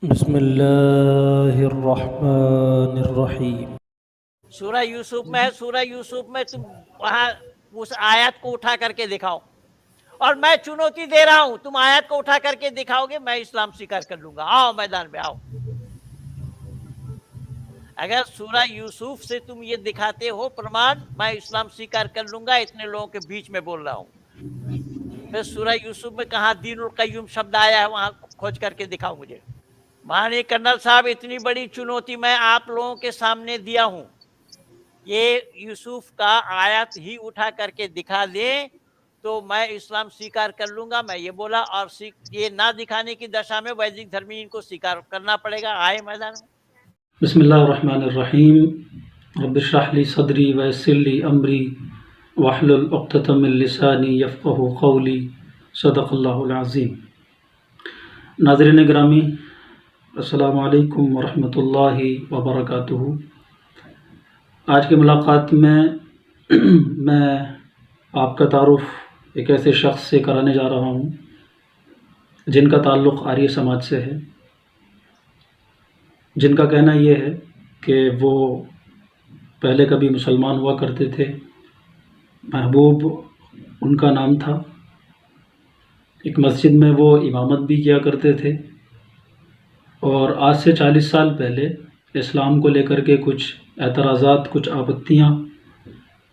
बिस्मिल्लाहिर्रहमानिर्रहीम। सूरह यूसुफ में है। सूरह यूसुफ में तुम वहां उस आयत को उठा करके दिखाओ, और मैं चुनौती दे रहा हूं, तुम आयत को उठा करके दिखाओगे, मैं इस्लाम स्वीकार कर लूंगा। आओ मैदान में आओ। अगर सूरह यूसुफ से तुम ये दिखाते हो प्रमाण, मैं इस्लाम स्वीकार कर लूंगा, इतने लोगों के बीच में बोल रहा हूं। फिर सूरह यूसुफ में कहा दीनुल क़य्युम शब्द आया है, वहां खोज करके दिखाओ मुझे। माननीय कर्नल साहब, इतनी बड़ी चुनौती मैं आप लोगों के सामने दिया हूं, ये यूसुफ का आयत ही उठा करके दिखा दे तो मैं इस्लाम स्वीकार कर लूंगा, मैं ये बोला। और ये ना दिखाने की दशा में वैदिक धर्मी इनको स्वीकार करना पड़ेगा। आए मैदान में। बिस्मिल्लाहिर्रहमानिर्रहीम। रब्बिश्रह ली सदरी वयस्सिर ली अमरी वहलुल उक़्दतम मिन लिसानी यफ़क़हू क़ौली। सदक़ल्लाहुल अज़ीम। नाज़रीन गिरामी, अस्सलामु अलैकुम वरहमतुल्लाहि वबरकातुहू। आज की मुलाकात में मैं आपका तारुफ़ एक ऐसे शख्स से कराने जा रहा हूँ जिनका ताल्लुक़ आर्य समाज से है, जिनका कहना ये है कि वो पहले कभी मुसलमान हुआ करते थे। महबूब उनका नाम था। एक मस्जिद में वो इमामत भी किया करते थे, और आज से 40 साल पहले इस्लाम को लेकर के कुछ एतराज़ात, कुछ आपत्तियाँ,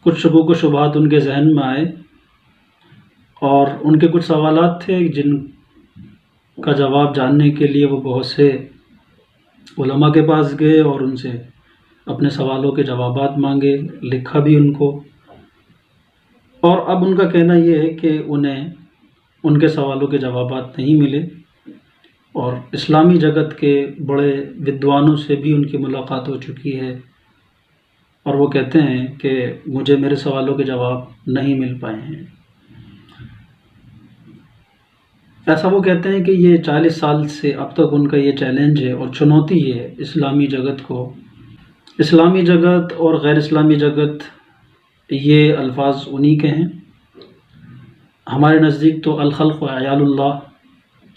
कुछ शुबुह व शुबहात उनके जहन में आए, और उनके कुछ सवालात थे जिनका जवाब जानने के लिए वो बहुत से उलमा के पास गए और उनसे अपने सवालों के जवाबात मांगे, लिखा भी उनको। और अब उनका कहना ये है कि उन्हें उनके सवालों के जवाबात नहीं मिले, और इस्लामी जगत के बड़े विद्वानों से भी उनकी मुलाकात हो चुकी है, और वो कहते हैं कि मुझे मेरे सवालों के जवाब नहीं मिल पाए हैं। ऐसा वो कहते हैं कि ये 40 साल से अब तक उनका ये चैलेंज है और चुनौती है इस्लामी जगत को। इस्लामी जगत और गैर इस्लामी जगत, ये अल्फाज उन्हीं के हैं। हमारे नज़दीक तो अल खल्क़ व अयालुल्लाह,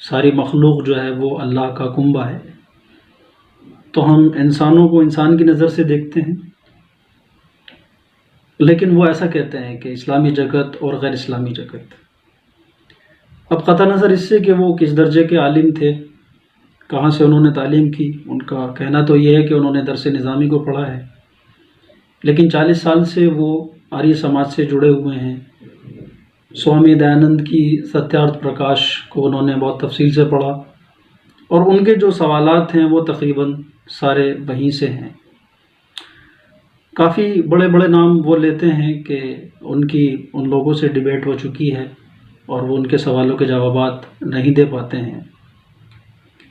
सारी मखलूक जो है वो अल्लाह का कुंबा है। तो हम इंसानों को इंसान की नज़र से देखते हैं, लेकिन वो ऐसा कहते हैं कि इस्लामी जगत और गैर इस्लामी जगत। अब क़तः नज़र इससे कि वो किस दर्जे के आलिम थे, कहाँ से उन्होंने तालीम की, उनका कहना तो ये है कि उन्होंने दरस निज़ामी को पढ़ा है, लेकिन 40 साल से वो आर्य समाज से जुड़े हुए हैं। स्वामी दयानंद की सत्यार्थ प्रकाश को उन्होंने बहुत तफसील से पढ़ा, और उनके जो सवालात हैं वो तकरीबन सारे वहीं से हैं। काफ़ी बड़े बड़े नाम वो लेते हैं कि उनकी उन लोगों से डिबेट हो चुकी है और वो उनके सवालों के जवाबात नहीं दे पाते हैं।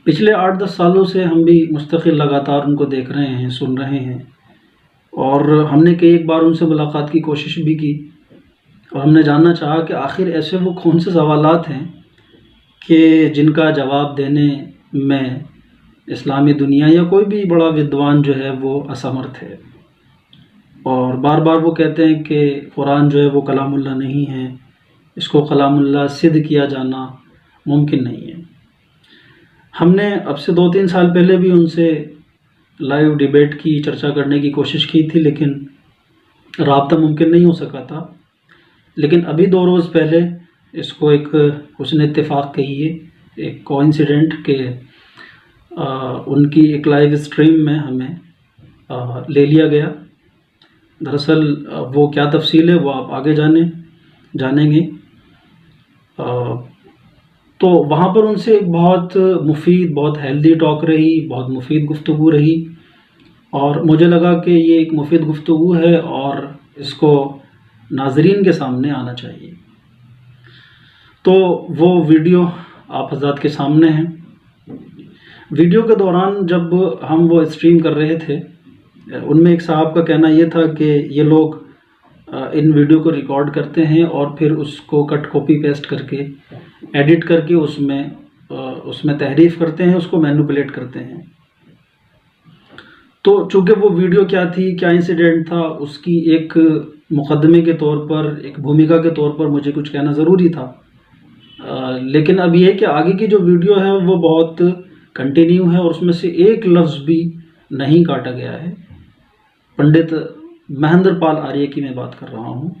पिछले 8-10 सालों से हम भी मुस्तकिल लगातार उनको देख रहे हैं, सुन रहे हैं, और हमने कई एक बार उनसे मुलाकात की कोशिश भी की, और हमने जानना चाहा कि आखिर ऐसे वो कौन से सवालात हैं कि जिनका जवाब देने में इस्लामी दुनिया या कोई भी बड़ा विद्वान जो है वो असमर्थ है। और बार बार वो कहते हैं कि कुरान जो है वो कलामुल्लाह नहीं है, इसको कलामुल्लाह सिद्ध किया जाना मुमकिन नहीं है। हमने अब से 2-3 साल पहले भी उनसे लाइव डिबेट की, चर्चा करने की कोशिश की थी, लेकिन राब्ता मुमकिन नहीं हो सका था। लेकिन अभी 2 रोज़ पहले इसको एक हुस्न इत्तेफाक कहिए, एक कोइंसिडेंट के उनकी एक लाइव स्ट्रीम में हमें ले लिया गया। दरअसल वो क्या तफसील है वो आप आगे जानेंगे। तो वहाँ पर उनसे एक बहुत मुफीद, बहुत हेल्दी टॉक रही, बहुत मुफीद गुफ्तगू रही, और मुझे लगा कि ये एक मुफीद गुफ्तगू है और इसको नाज़रीन के सामने आना चाहिए। तो वो वीडियो आप हज़रात के सामने है। वीडियो के दौरान जब हम वो स्ट्रीम कर रहे थे, उनमें एक साहब का कहना ये था कि ये लोग इन वीडियो को रिकॉर्ड करते हैं और फिर उसको कट कॉपी पेस्ट करके, एडिट करके उसमें तहरीफ करते हैं, उसको मैनिपुलेट करते हैं। तो चूँकि वो वीडियो क्या थी, क्या इंसिडेंट था, उसकी एक मुकदमे के तौर पर, एक भूमिका के तौर पर मुझे कुछ कहना ज़रूरी था। लेकिन अब ये है कि आगे की जो वीडियो है वो बहुत कंटिन्यू है और उसमें से एक लफ्ज़ भी नहीं काटा गया है। पंडित महेंद्र पाल आर्य की मैं बात कर रहा हूँ।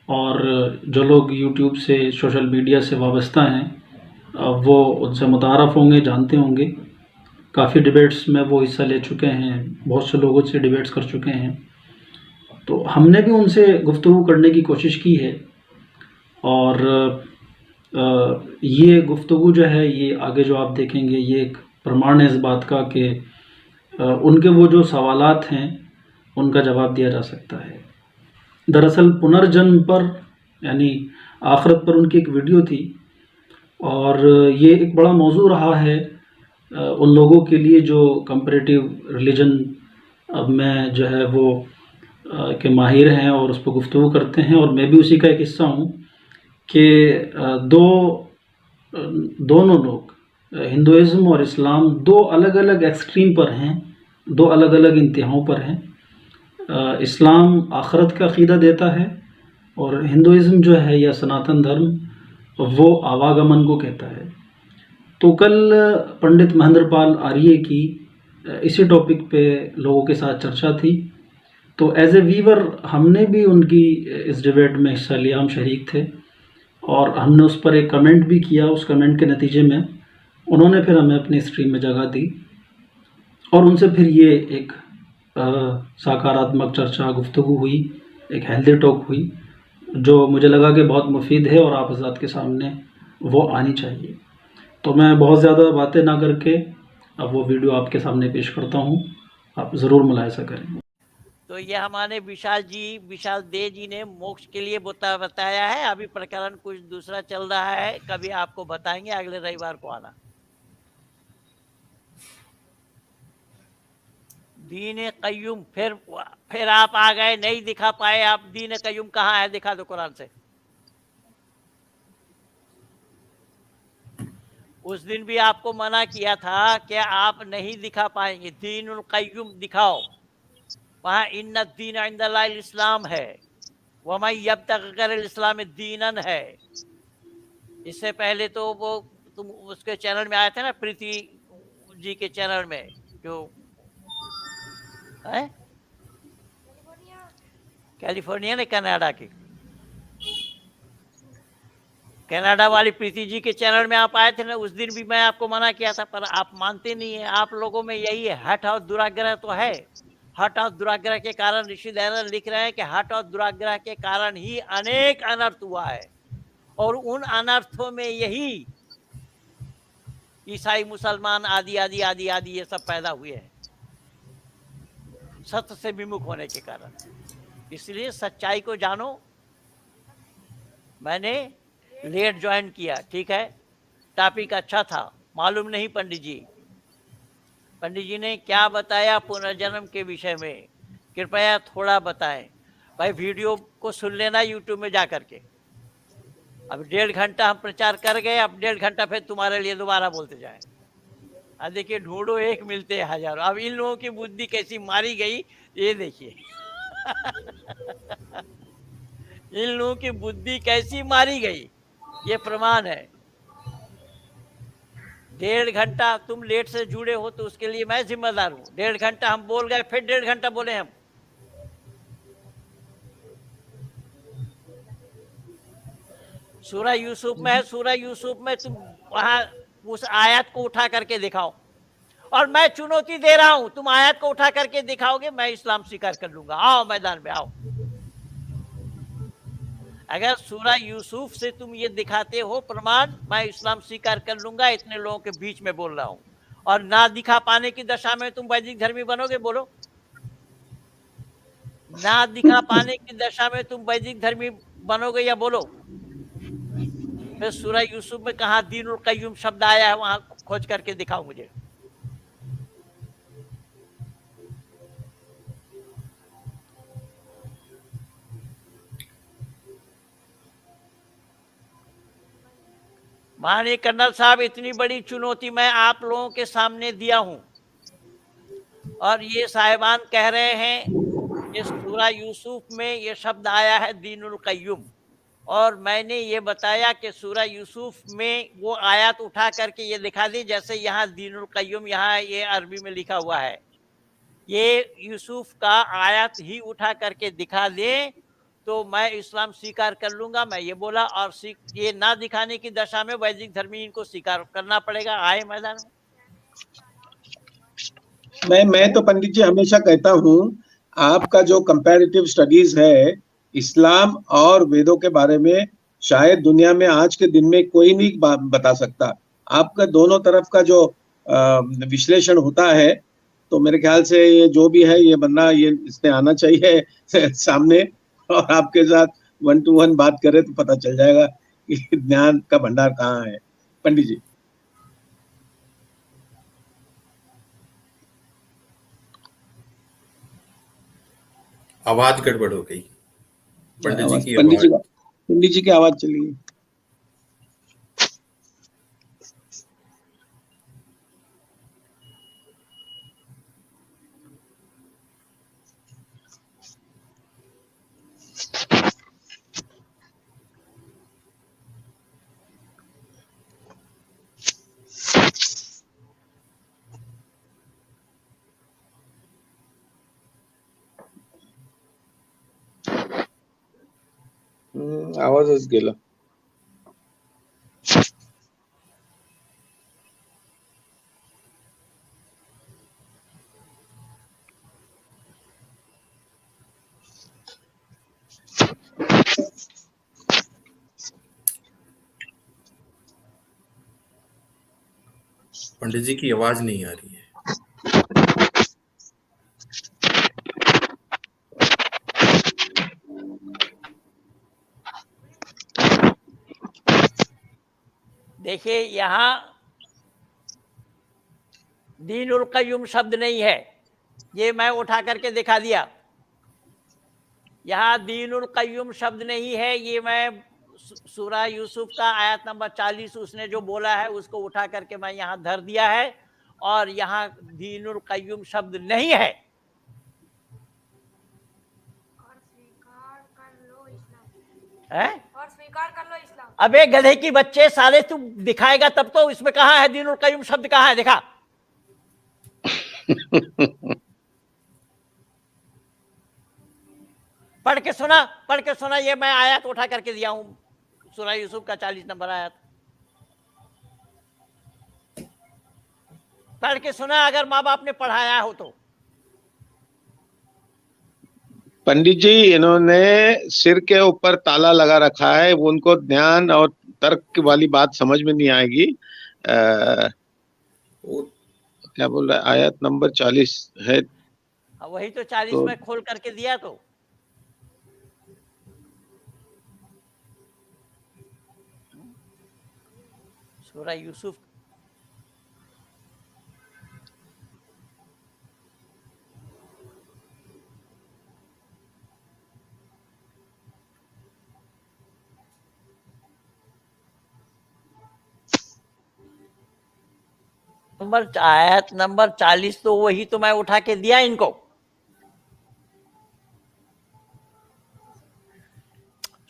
और जो लोग यूट्यूब से, सोशल मीडिया से वाबस्ता हैं, वो उनसे मुतारफ़ होंगे, जानते होंगे। काफ़ी डिबेट्स में वो हिस्सा ले चुके हैं, बहुत से लोगों से डिबेट्स कर चुके हैं। तो हमने भी उनसे गुफ्तगू करने की कोशिश की है और ये गुफ्तगू जो है, ये आगे जो आप देखेंगे, ये एक प्रमाण है इस बात का कि उनके वो जो सवालात हैं, उनका जवाब दिया जा सकता है। दरअसल पुनर्जन्म पर, यानी आखिरत पर, उनकी एक वीडियो थी और ये एक बड़ा मौजू रहा है उन लोगों के लिए जो कंपैरेटिव रिलीजन में जो है वो के माहिर हैं और उस पर गुफ्तगू करते हैं। और मैं भी उसी का एक हिस्सा हूँ कि दोनों लोग, हिंदुइज़्म और इस्लाम, दो अलग अलग एक्सट्रीम पर हैं, दो अलग अलग इंतहाओं पर हैं। इस्लाम आखिरत का अक़ीदा देता है और हिंदुइज़्म जो है, या सनातन धर्म, वो आवागमन को कहता है। तो कल पंडित महेंद्र पाल आर्य की इसी टॉपिक पे लोगों के साथ चर्चा थी। तो एज ए व्यूअर हमने भी उनकी इस डिबेट में हिस्सा लिया, हम शरीक थे और हमने उस पर एक कमेंट भी किया। उस कमेंट के नतीजे में उन्होंने फिर हमें अपनी स्ट्रीम में जगह दी और उनसे फिर ये एक सकारात्मक चर्चा, गुफ्तगू हुई, एक हेल्दी टॉक हुई, जो मुझे लगा कि बहुत मुफीद है और आप हज़रात के सामने वो आनी चाहिए। तो मैं बहुत ज़्यादा बातें ना करके अब वो वीडियो आपके सामने पेश करता हूँ, आप ज़रूर मुलाहिज़ा करें। तो ये हमारे विशाल दे जी ने मोक्ष के लिए बताया है। अभी प्रकरण कुछ दूसरा चल रहा है, कभी आपको बताएंगे, अगले रविवार को आना। दीन कय्यूम, फिर आप आ गए, नहीं दिखा पाए आप। दीन कय्यूम कहाँ है, दिखा दो कुरान से। उस दिन भी आपको मना किया था कि आप नहीं दिखा पाएंगे। दीनुल कय्यूम दिखाओ, वहां इन्ना दीन इंदल्लाह इस्लाम है, वमा यब्तग़ी गैरल इस्लाम दीनन है। इससे पहले तो वो तुम उसके चैनल में आए थे ना, प्रीति जी के चैनल में, जो है कैलिफोर्निया ने, कनाडा की, कनाडा वाली प्रीति जी के चैनल में आप आए थे ना। उस दिन भी मैं आपको मना किया था, पर आप मानते नहीं है। आप लोगों में यही है, हठ और दुराग्रह तो है। हठ और दुराग्रह के कारण ऋषि दयानंद लिख रहे हैं कि हठ और दुराग्रह के कारण ही अनेक अनर्थ हुआ है, और उन अनर्थों में यही ईसाई, मुसलमान आदि आदि आदि आदि ये सब पैदा हुए हैं, सत्य से विमुख होने के कारण। इसलिए सच्चाई को जानो। मैंने लेट ज्वाइन किया, ठीक है, टॉपिक अच्छा था, मालूम नहीं पंडित जी ने क्या बताया पुनर्जन्म के विषय में, कृपया थोड़ा बताएं। भाई वीडियो को सुन लेना यूट्यूब में जा करके। अब 1.5 घंटा हम प्रचार कर गए, अब 1.5 घंटा फिर तुम्हारे लिए दोबारा बोलते जाए। अब देखिए, ढूंढो एक मिलते हैं हजारों। अब इन लोगों की बुद्धि कैसी मारी गई, ये देखिए। इन लोगों की बुद्धि कैसी मारी गई, ये प्रमाण है। 1.5 घंटा तुम लेट से जुड़े हो तो उसके लिए मैं जिम्मेदार हूं। 1.5 घंटा हम बोल गए, फिर 1.5 घंटा बोले हम। सूरह यूसुफ में है, सूरह यूसुफ में तुम वहां उस आयत को उठा करके दिखाओ, और मैं चुनौती दे रहा हूं, तुम आयत को उठा करके दिखाओगे, मैं इस्लाम स्वीकार कर लूंगा। आओ मैदान में आओ। अगर सूरह यूसुफ से तुम ये दिखाते हो प्रमाण, मैं इस्लाम स्वीकार कर लूंगा। इतने लोगों के बीच में बोल रहा हूं। और ना दिखा पाने की दशा में तुम वैदिक धर्मी बनोगे, बोलो। ना दिखा पाने की दशा में तुम वैदिक धर्मी बनोगे या बोलो। फिर सूरह यूसुफ में कहा दीनुल कय्यूम शब्द आया है, वहां खोज करके दिखाओ मुझे। माननीय कर्नल साहब, इतनी बड़ी चुनौती मैं आप लोगों के सामने दिया हूं, और ये साहिबान कह रहे हैं कि सूरह यूसुफ में ये शब्द आया है दीनुल कय्यूम, और मैंने ये बताया कि सूरह यूसुफ में वो आयत उठा करके ये दिखा दी, जैसे यहाँ दीनुल कय्युम यहाँ ये अरबी में लिखा हुआ है, ये यूसुफ का आयत ही उठा करके दिखा दे तो मैं इस्लाम स्वीकार कर लूंगा, मैं ये बोला। और ये ना दिखाने की दशा में वैदिक धर्मी इनको स्वीकार करना पड़ेगा। आए मैदान मैं तो पंडित जी हमेशा कहता हूँ, आपका जो कंपैरेटिव स्टडीज है इस्लाम और वेदों के बारे में, शायद दुनिया में आज के दिन में कोई नहीं बता सकता। आपका दोनों तरफ का जो विश्लेषण होता है, तो मेरे ख्याल से ये जो भी है, ये बंदा ये इसमें आना चाहिए सामने, और आपके साथ 1 to 1 बात करे तो पता चल जाएगा कि ज्ञान का भंडार कहाँ है। पंडित जी। आवाज गड़बड़ हो गई। पंडित जी की पंडित जी की आवाज चली गई। आवाजच गेला। पंडित जी की आवाज नहीं आ रही है। देखिए, यहाँ दीनुल कय्युम शब्द नहीं है, ये मैं उठा करके दिखा दिया। यहाँ दीनुल कय्युम शब्द नहीं है, ये मैं सूरह यूसुफ का आयत नंबर 40 उसने जो बोला है उसको उठा करके मैं यहाँ धर दिया है, और यहाँ दीनुल कय्युम शब्द नहीं है। और स्वीकार कर लो इस्लाम। अबे गधे की बच्चे, साले तू दिखाएगा तब तो। इसमें कहाँ है दीनुल कय्युम शब्द, कहाँ है दिखा। पढ़ के सुना, ये मैं आयत उठा करके दिया हूं, सूरह यूसुफ का 40 नंबर आयत। पढ़ के सुना अगर माँ बाप ने पढ़ाया हो तो। पंडित जी, इन्होंने सिर के ऊपर ताला लगा रखा है, उनको ध्यान और तर्क वाली बात समझ में नहीं आएगी। क्या बोल रहा है, आयत नंबर 40 है। वही तो 40 में खोल करके दिया। तो सूरह यूसुफ आयत नंबर 40, तो वही तो मैं उठा के दिया इनको।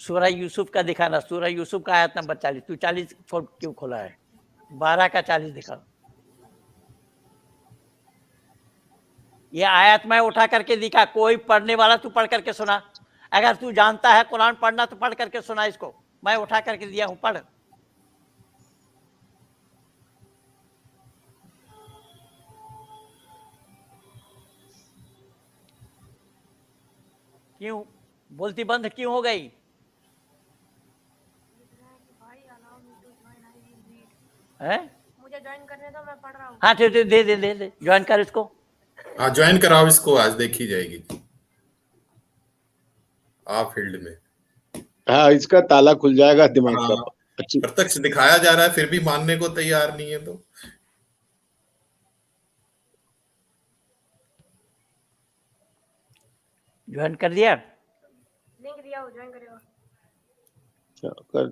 सूरह यूसुफ का दिखाना, सूरह यूसुफ का आयत नंबर 40। तू 40 क्यों खोला है? 12 का 40 दिखा। ये आयत मैं उठा करके दिखा, कोई पढ़ने वाला तू पढ़ करके सुना। अगर तू जानता है कुरान पढ़ना तो पढ़ करके सुना इसको, मैं उठा करके दिया हूं, पढ़। क्यों बोलती बंद क्यों हो गई? है मुझे ज्वाइन करने दो, मैं पढ़ रहा हूँ। हाँ दे ज्वाइन कर इसको। हाँ ज्वाइन कराओ इसको, आज देखी जाएगी आप फील्ड में। हाँ, इसका ताला खुल जाएगा दिमाग का। हाँ, प्रत्यक्ष दिखाया जा रहा है फिर भी मानने को तैयार नहीं है। तो ज्वाइन कर दिया, लिंक दिया हो, ज्वाइन करेगा। कर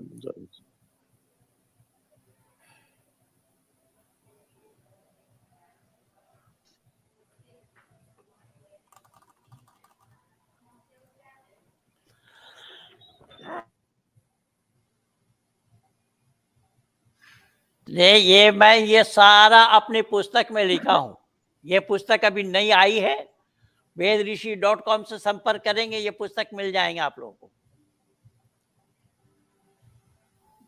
नहीं, ये सारा अपनी पुस्तक में लिखा हूँ। ये पुस्तक अभी नई आई है, vedrishi.com से संपर्क करेंगे, ये पुस्तक मिल जाएंगे आप लोगों को।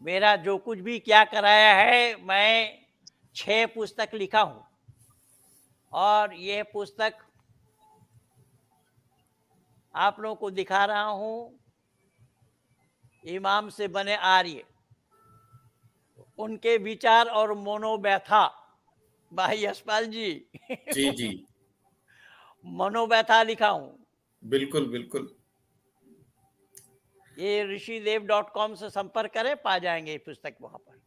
मेरा जो कुछ भी क्या कराया है, मैं 6 पुस्तक लिखा हूँ और ये पुस्तक आप लोगों को दिखा रहा हूँ। इमाम से बने आर्य, उनके विचार और मनोव्यथा, भाई यशपाल जी जी जी मनोव्यथा लिखा हूँ। बिल्कुल बिल्कुल। ये ऋषिदेव.com से संपर्क करें, पा जाएंगे ये पुस्तक वहां पर।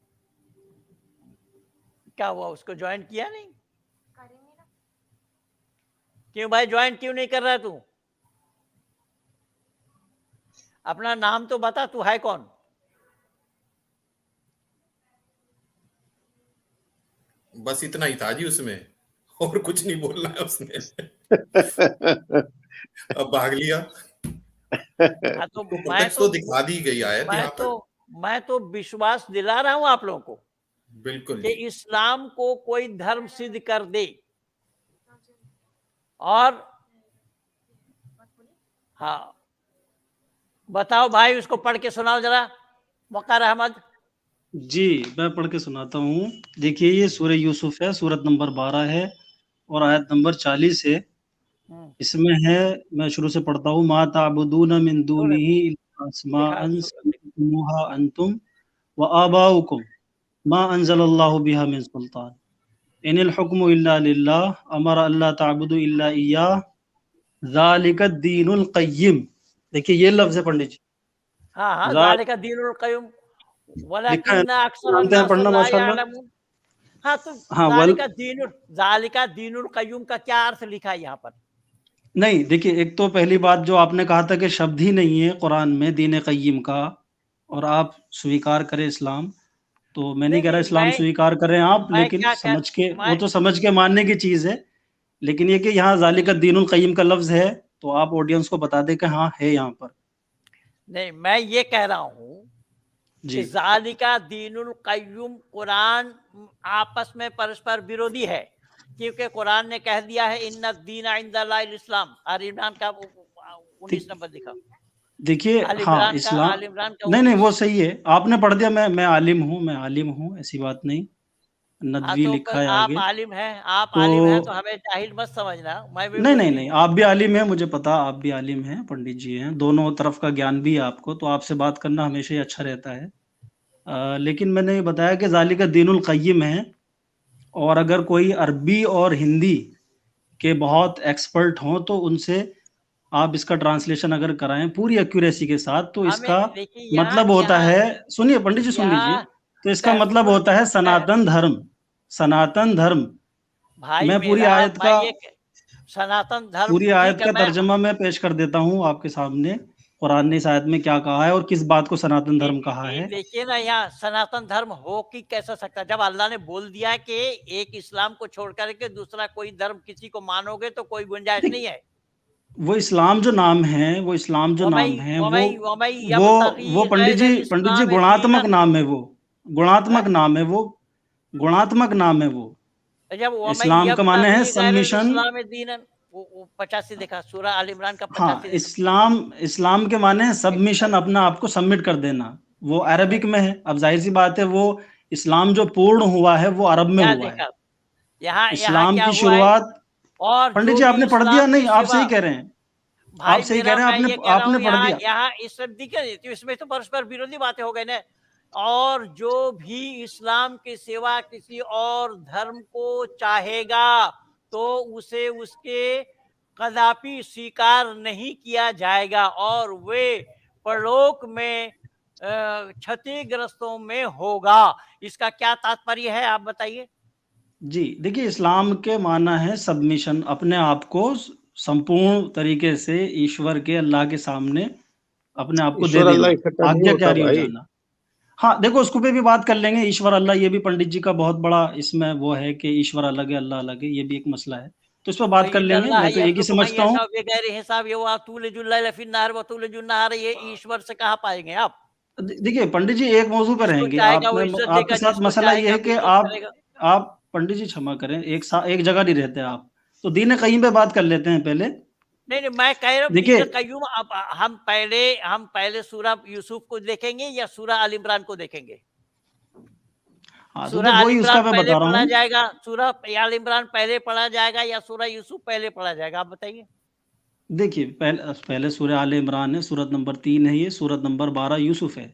क्या हुआ, उसको ज्वाइन किया नहीं? करेंगे ना। क्यों भाई ज्वाइन क्यों नहीं कर रहा तू? अपना नाम तो बता, तू है कौन? बस इतना ही था जी उसमें, और कुछ नहीं बोलना है उसने। अब भाग लिया। हाँ, तो प्रत्यक्ष तो दिखा दी गई आयत यहाँ पर। मैं तो विश्वास दिला रहा हूं आप लोगों को बिल्कुल कि जी। इस्लाम को कोई धर्म सिद्ध कर दे। और हाँ, बताओ भाई, उसको पढ़ के सुनाओ जरा, वकार अहमद। जी, मैं पढ़ के सुनाता हूँ। देखिए, ये सूरह यूसुफ है, सूरत नंबर 12 है और आयत नंबर 40 है। इसमें है, मैं शुरू से पढ़ता हूँ। मा ताबुदून मिन दूनिही इल्ला अस्माअन सम्मूहा अंतुम व आबाउकुम मा अंज़लल्लाहु बिहा मिन सुल्तान इनिल हुक्मु इल्ला लिल्लाह अमरा अल्ला ताबुदु इल्ला इय्याह ज़ालिका दीनुल क़य्यिम। देखिए, ये लफ्ज़ है पंडित जी। हाँ, ज़ाल ज़ालिका दीनुल क़य्युम लिखा है, वलाकिन्ना अक्सर जानते हैं अन्नास पढ़ना ला माशाल्लाह। यअलमून। हाँ, तो हाँ, ज़ालिका दीनुल क़य्युम का क्या अर्थ लिखा है यहाँ पर? नहीं, देखिए, एक तो पहली बात जो आपने कहा था कि शब्द ही नहीं है कुरान में दीन क़य्यिम का, और आप स्वीकार करें इस्लाम, तो मैं नहीं कह रहा नहीं, इस्लाम स्वीकार करें आप, मैं लेकिन क्या समझ के, वो मैं तो समझ के मानने की चीज़ है। लेकिन ये कि यहाँ ज़ालिका दीनुल क़य्यिम का लफ्ज़ है, तो आप ऑडियंस को बता दें कि हाँ, है यहाँ पर। नहीं, मैं ये कह रहा हूँ कि जी। ज़ालिका दीनुल क़य्युम कुरान आपस में परस्पर विरोधी है, क्योंकि कुरान ने कह दिया है इन्ना दीना इंदल्लाहिल इस्लाम। आल इमरान का 19 नंबर दिखा। देखिए, आल हाँ, इमरान का नहीं, 19। वो सही है, आपने पढ़ दिया। मैं आलिम हूँ, ऐसी बात नहीं। हाँ, नदवी तो लिखा है आप आगे। आलिम हैं, आप तो आलिम हैं तो हमें जाहिल मत समझना, मैं भी नहीं, वही नहीं, हूँ। नहीं, आप भी आलिम हैं, मुझे पता, आप भी आलिम हैं, पंडित जी हैं, दोनों तरफ का ज्ञान भी है आपको, तो आपसे बात करना हमेशा ही अच्छा रहता है। लेकिन मैंने ये बताया कि ज़ालिका दीनुल क़य्यिम है, और अगर कोई अरबी और हिंदी के बहुत एक्सपर्ट हों, तो उनसे आप इसका ट्रांसलेशन अगर कराएँ पूरी एक्यूरेसी के साथ, तो हमें इसका देखिए मतलब होता है, सुनिए पंडित जी, सुन लीजिए, यहाँ तो इसका मतलब तहफ़्फ़ुज़ होता है सनातन धर्म। सनातन धर्म। भाई मैं पूरी मेरा, आयत का सनातन धर्म पूरी आयत ठीक है। का तर्जमा मैं पेश कर देता हूँ आपके सामने, कुरान ने इस आयत में क्या कहा है और किस बात को सनातन धर्म कहा है। देखिए ना, यहाँ सनातन धर्म हो कि कैसा सकता, जब अल्लाह ने बोल दिया कि एक इस्लाम को छोड़ करके दूसरा कोई धर्म किसी को मानोगे तो कोई गुंजाइश नहीं है। वो इस्लाम जो नाम है, वो इस्लाम जो नाम है, वो पंडित जी गुणात्मक नाम है, वो गुणात्मक नाम है, वो गुणात्मक नाम है। वो जब इस्लाम का माने है सबमिशन। वो 85 देखा, सूरह आल इमरान का 85 हाँ, देखा। इस्लाम के माने है सबमिशन, अपना आपको सबमिट कर देना। वो अरबिक में है। अब जाहिर सी बात है, वो इस्लाम जो पूर्ण हुआ है वो अरब में क्या हुआ है। देखा यहाँ इस्लाम क्या की हुआ है? शुरुआत, और पंडित जो जी भी आपने पढ़ दिया? इस्लाम नहीं, के आप सही सिवा, कह रहे हैं, आप भाई सही कह मेरा, रहे हैं, मैं ये कह रहा हूँ, आपने पढ़ दिया। यहाँ इस दिक्कत, तो इसमें तो परस्पर विरोधी बातें हो गई ना। और जो भी इस्लाम के सिवा किसी और धर्म को चाहेगा तो उसे उसके कदापि स्वीकार नहीं किया जाएगा, और वे परलोक में क्षतिग्रस्तों में होगा। इसका क्या तात्पर्य है, आप बताइए। जी, देखिए, इस्लाम के माना है सबमिशन, अपने आप को संपूर्ण तरीके से ईश्वर के, अल्लाह के सामने अपने आप को दे ईश्वर अल्लाह देना, इकट्ठा नहीं होता आज्ञाकारी हो भाई। जाना। हाँ, देखो, उसको पे भी बात कर लेंगे, ईश्वर अल्लाह, ये भी पंडित जी का बहुत बड़ा इसमें वो है कि ईश्वर अलग है, अल्लाह अलग है, ये भी एक मसला है, तो इस पर बात कर लेंगे। मैं तो एक ही समझता हूँ, ये ईश्वर से कहाँ पाएंगे आप? देखिए पंडित जी एक मौजू पे जिसको रहेंगे चाहेगा आप वो में इज्जत आपके देगा, साथ जिसको मसला ये चाहेगा है कि बेइज्जत आप करेगा। आप पंडित जी क्षमा करें एक जगह नहीं रहते आप, तो दीन क़य्यिम पे बात कर लेते हैं पहले। नहीं, मैं कह रहा हूँ देखिए दीन क़य्यूम। अब हम पहले सूरा यूसुफ को देखेंगे या सूरा आल इमरान को देखेंगे? हाँ, सूरा तो आल वही उसका इमरान मैं पहले बता रहा पढ़ा हूँ। जाएगा, सूरा आल इमरान पहले पढ़ा जाएगा या सूरा यूसुफ पहले पढ़ा जाएगा? आप बताइए। देखिए पहले सूरह आल इमरान है, सूरत नंबर 3 है ये, सूरत नंबर 12 यूसुफ है।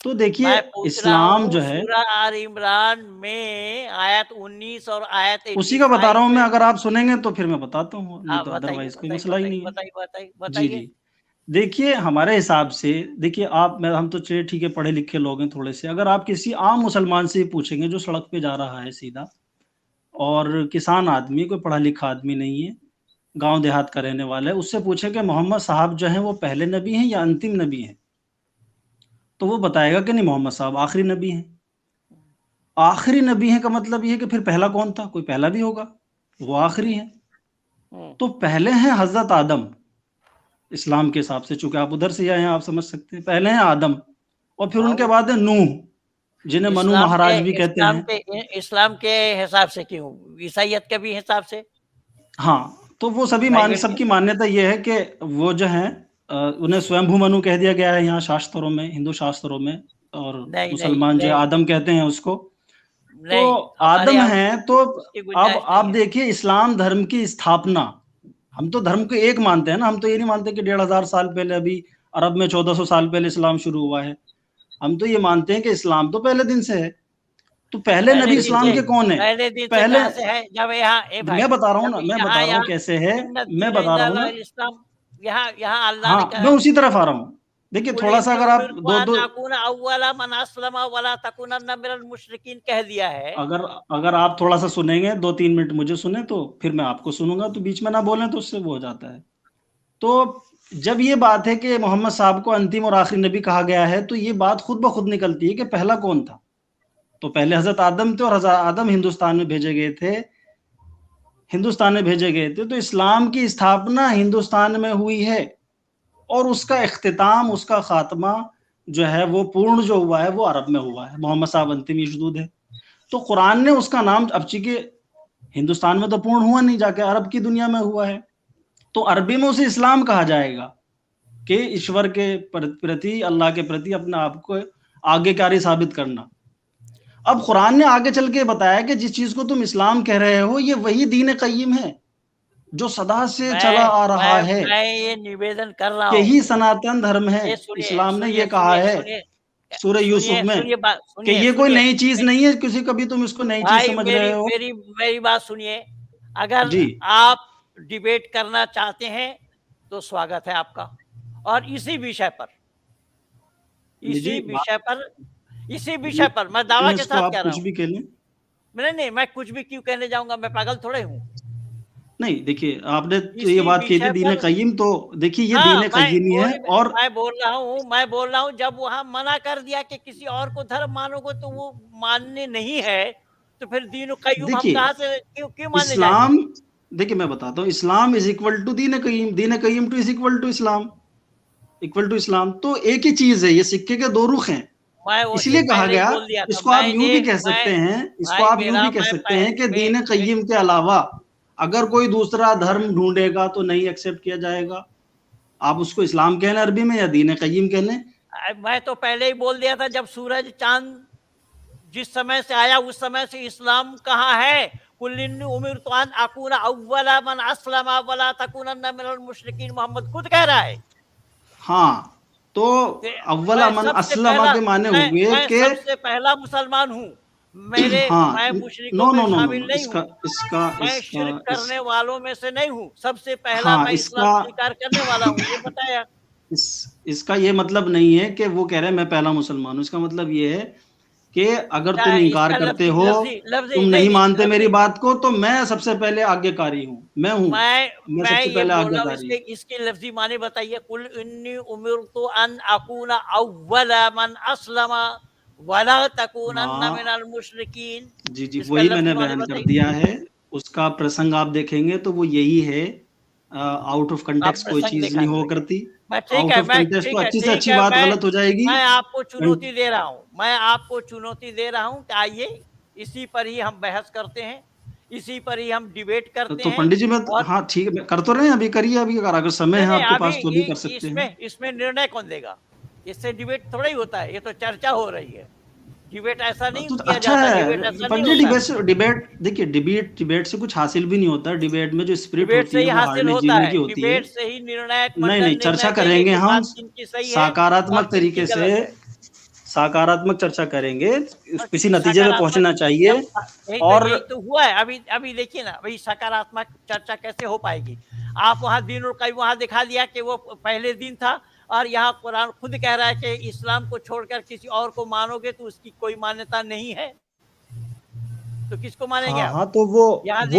तो देखिए मैं पूछ रहा इस्लाम हूँ जो है सूरा आल इमरान में आयत 19 और आयत उसी का बता 85 रहा हूँ मैं, में। अगर आप सुनेंगे तो फिर मैं बताता हूँ, नहीं हाँ, तो बताइए, अदरवाइज़ कोई बताइए, मसला ही बताइए, नहीं है। बताइए, बताइए, जी, बताइए। जी। देखिए हमारे हिसाब से देखिए हम तो चलिए ठीक है पढ़े-लिखे लोग हैं थोड़े से, अगर आप किसी आम मुसलमान से पूछेंगे जो सड़क पे जा रहा है सीधा और किसान आदमी, कोई पढ़ा-लिखा आदमी नहीं है, गाँव देहात का रहने वाला है, उससे पूछें कि मोहम्मद साहब जो हैं वो पहले नबी हैं या अंतिम नबी हैं? तो वो बताएगा कि नहीं मोहम्मद साहब आखिरी नबी हैं। आखिरी नबी हैं का मतलब ये है कि फिर पहला कौन था? कोई पहला भी होगा, वो आखिरी है। हुँ। तो पहले हैं हज़रत आदम, इस्लाम के हिसाब से, चूँकि आप उधर से आए हैं आप समझ सकते हैं। पहले हैं आदम और फिर हाँ, उनके वो बाद है नूह, जिन्हें मनु महाराज भी कहते हैं। इस्लाम के हिसाब से क्यों? ईसाइयत के भी हिसाब से? हाँ, तो वो प्राइवेट के? सबकी मान्यता ये है कि वो जो हैं उन्हें स्वयंभू मनु कह दिया गया है यहाँ शास्त्रों में, हिंदू शास्त्रों में, और नहीं, नहीं, मुसलमान जो है नहीं, आदम कहते हैं उसको। तो नहीं, हमारे आदम यहाँ हैं तो उसकी अब गुंजाइश नहीं आप है। देखिए इस्लाम धर्म की स्थापना, हम तो धर्म को एक मानते हैं ना, हम तो ये नहीं मानते कि 1500 साल पहले अभी अरब में 1400 साल पहले इस्लाम शुरू हुआ है। हम तो ये मानते हैं कि इस्लाम तो पहले दिन से है। तो पहले नबी इस्लाम के कौन है? पहले दिन से पहले कहाँ से है? जब यहाँ ए भाई, मैं बता रहा हूँ जब ना, मैं बता यहाँ रहा हूँ यहाँ कैसे है, इन्न मैं दीन बता रहा हूँ ना। इंदल्लाहि इस्लाम, यहाँ यहाँ अल्लाह ने हाँ, कहा मैं है, उसी तरफ आ रहा हूँ। देखिए कुल थोड़ा-सा इन्नी अगर आप उमिरतु अन 2-2 अकूना अव्वला मन अस्लमा वला तकूनन्ना मिनल मुशरिकीन कह दिया है। अगर अगर आप थोड़ा-सा सुनेंगे 2-3 मिनट मुझे सुने तो फिर मैं आपको सुनूँगा, तो बीच में ना बोलें तो उससे वो हो जाता है। तो जब ये बात है कि मोहम्मद साहब को अंतिम और आखिरी नबी कहा गया है, तो ये बात खुद ब खुद निकलती है कि पहला कौन था? तो पहले हज़रत आदम थे और हज़रत आदम हिंदुस्तान में भेजे गए थे। तो इस्लाम की स्थापना हिंदुस्तान में हुई है और उसका इख्तिताम, उसका ख़ात्मा जो है वो पूर्ण जो हुआ है वो अरब में हुआ है। मोहम्मद साहब अंतिम मौजूद है। तो कुरान ने उसका नाम, अब चूँकि हिंदुस्तान में तो पूर्ण हुआ नहीं, जाके अरब की दुनिया में हुआ है, तो अरबी में उसे इस्लाम कहा जाएगा कि ईश्वर के प्रति, अल्लाह के प्रति अपने आप को आज्ञाकारी साबित करना। अब कुरान ने आगे चल के बताया कि जिस चीज़ को तुम इस्लाम कह रहे हो ये वही दीन क़य्यिम है, जो सदा से चला आ रहा है। मैं ये निवेदन कर रहा यही हूँ। सनातन धर्म है। ये सुनिए, इस्लाम ने ये सुनिए, कहा सुनिए, है सुनिए, सूरह यूसुफ में सुनिए बात, कि सुनिए, ये कोई सुनिए। नई चीज़ नहीं है, किसी कभी तुम इसको नई चीज़ भाई समझ रहे मेरी हो। मेरी मेरी बात सुनिए। अगर जी। आप डिबेट करना चाहते हैं तो स्वागत है आपका, और इसी विषय पर, जी, मैं दावा के इसको साथ आप कह रहा कुछ हूँ। भी कह लें। नहीं, मैं कुछ भी क्यों कहने जाऊंगा? मैं पागल थोड़े हूँ। नहीं, देखिए आपने तो ये इसी बात कही थी विषय दीन पर, क़य्यिम, तो देखिए ये हाँ, दीन क़य्यिम ही है। और मैं बोल रहा हूँ जब वहां मना कर दिया कि किसी और को धर्म मानोगे तो वो मानने नहीं है, तो फिर दीन क़य्युम हम देखिए कहाँ से क्यों क्यों मानने जाएंगे? इस्लाम, देखिए मैं बताता हूँ, इस्लाम is equal to Deen Qayyim, Deen Qayyim two is equal to Islam, तो एक ही चीज़ है, ये सिक्के के 2 रुख हैं। मैं वो ये इसलिए कहा पहले ही गया, बोल दिया था। इसको आप यूँ भी कह मैं सकते हैं, इसको भाई आप यूँ मेरा भी कह मैं सकते पह, हैं कि मे, दीन मे, क़य्यिम के अलावा अगर कोई दूसरा धर्म ढूँढेगा तो नहीं एक्सेप्ट किया जाएगा। आप उसको इस्लाम कह लें अरबी में या दीन क़य्यिम कह लें। मैं तो पहले ही बोल दिया था, जब सूरज चांद जिस समय से आया उस समय से इस्लाम कहाँ है? कुल इन्नी उमिरतु अन अकूना अव्वला मन अस्लमा वला तकूनन्ना मिनल मुशरिकीन, मोहम्मद खुद कह रहा है। हाँ, तो अव्वला मन अस्लमा के माने हुए मैं कि सबसे पहला मुसलमान हूँ। हाँ, मैं मुशरिकों नो, में नो, नो, नो, शामिल नो, नहीं इसका हूँ। इसका मैं इसका शिर्क इस करने वालों में से नहीं हूँ। सबसे पहला हाँ, मैं इस्लाम स्वीकार करने वाला हूँ, ये बताया। इसका ये मतलब नहीं है कि वो कह रहे हैं मैं पहला मुसलमान हूँ। इसका मतलब ये है कि अगर क्या तुम है इनकार इसका? करते लफ्जी हो, लफ्जी लफ्जी तुम नहीं नहीं नहीं मानते मेरी लफ्जी बात को, तो मैं सबसे पहले आज्ञाकारी हूँ। मैं मैं सबसे ये पहले बोल रहा हूँ, आज्ञाकारी। इसके लफ्जी माने बताइए। कुल इन्नी उमिरतु अन अकूना अव्वला मन अस्लमा वला तकूनन्ना हाँ, मिनल मुशरिकीन, जी, जी, इसका वही लफ्जी मैंने माने बयान कर बताइए। दिया है। उसका प्रसंग आप देखेंगे तो वो यही है। आउट ऑफ आप कंटेक्स्ट कोई प्रसंग चीज दिखा नहीं हुआ देंगे। करती। मैं ठीक आउट है, ऑफ मैं कंटेक्स्ट ठीक तो है, अच्छी से ठीक अच्छी है, बात गलत हो जाएगी। मैं आपको चुनौती दे रहा हूँ, मैं आपको चुनौती दे रहा हूँ कि आइए इसी पर ही हम बहस करते हैं, इसी पर ही हम डिबेट करते तो हैं। पंडित जी मैं और हाँ ठीक है, कर तो रहे हैं, अभी करिए, अभी अगर समय नहीं है नहीं, आपके अभी पास तो अभी कर सकते हैं। इसमें निर्णय कौन देगा? इससे डिबेट थोड़ा ही होता है, ये तो चर्चा हो रही है। डिबेट ऐसा नहीं तो किया अच्छा जाता, डिबेट है ऐसा नहीं पंडित जी, होता है। वैसे डिबेट देखिए, डिबेट से कुछ हासिल भी नहीं होता। डिबेट में जो स्पिरिट डिबेट होती से है ही वो हासिल हारने होता जीतने है, की होती है। डिबेट से ही निर्णायक नहीं मंडल नहीं, चर्चा निर्णय देंगे करेंगे कि हम, बात किनकी सही है और सकारात्मक किनकी तरीके से, गलत है। सकारात्मक चर्चा करेंगे, और किसी नतीजे पे सकारात्मक, पहुंचना चाहिए। जब और यही तो हुआ है। अभी अभी देखिए ना, वही सकारात्मक चर्चा कैसे हो पाएगी? आप वहां दीनुल क़य्युम वहां दिखा दिया कि वो पहले दिन था, और यहाँ कुरान खुद कह रहा है कि इस्लाम को छोड़कर किसी और को मानोगे तो उसकी कोई मान्यता नहीं है, तो किसको मानेंगे हाँ आप? हाँ, तो वो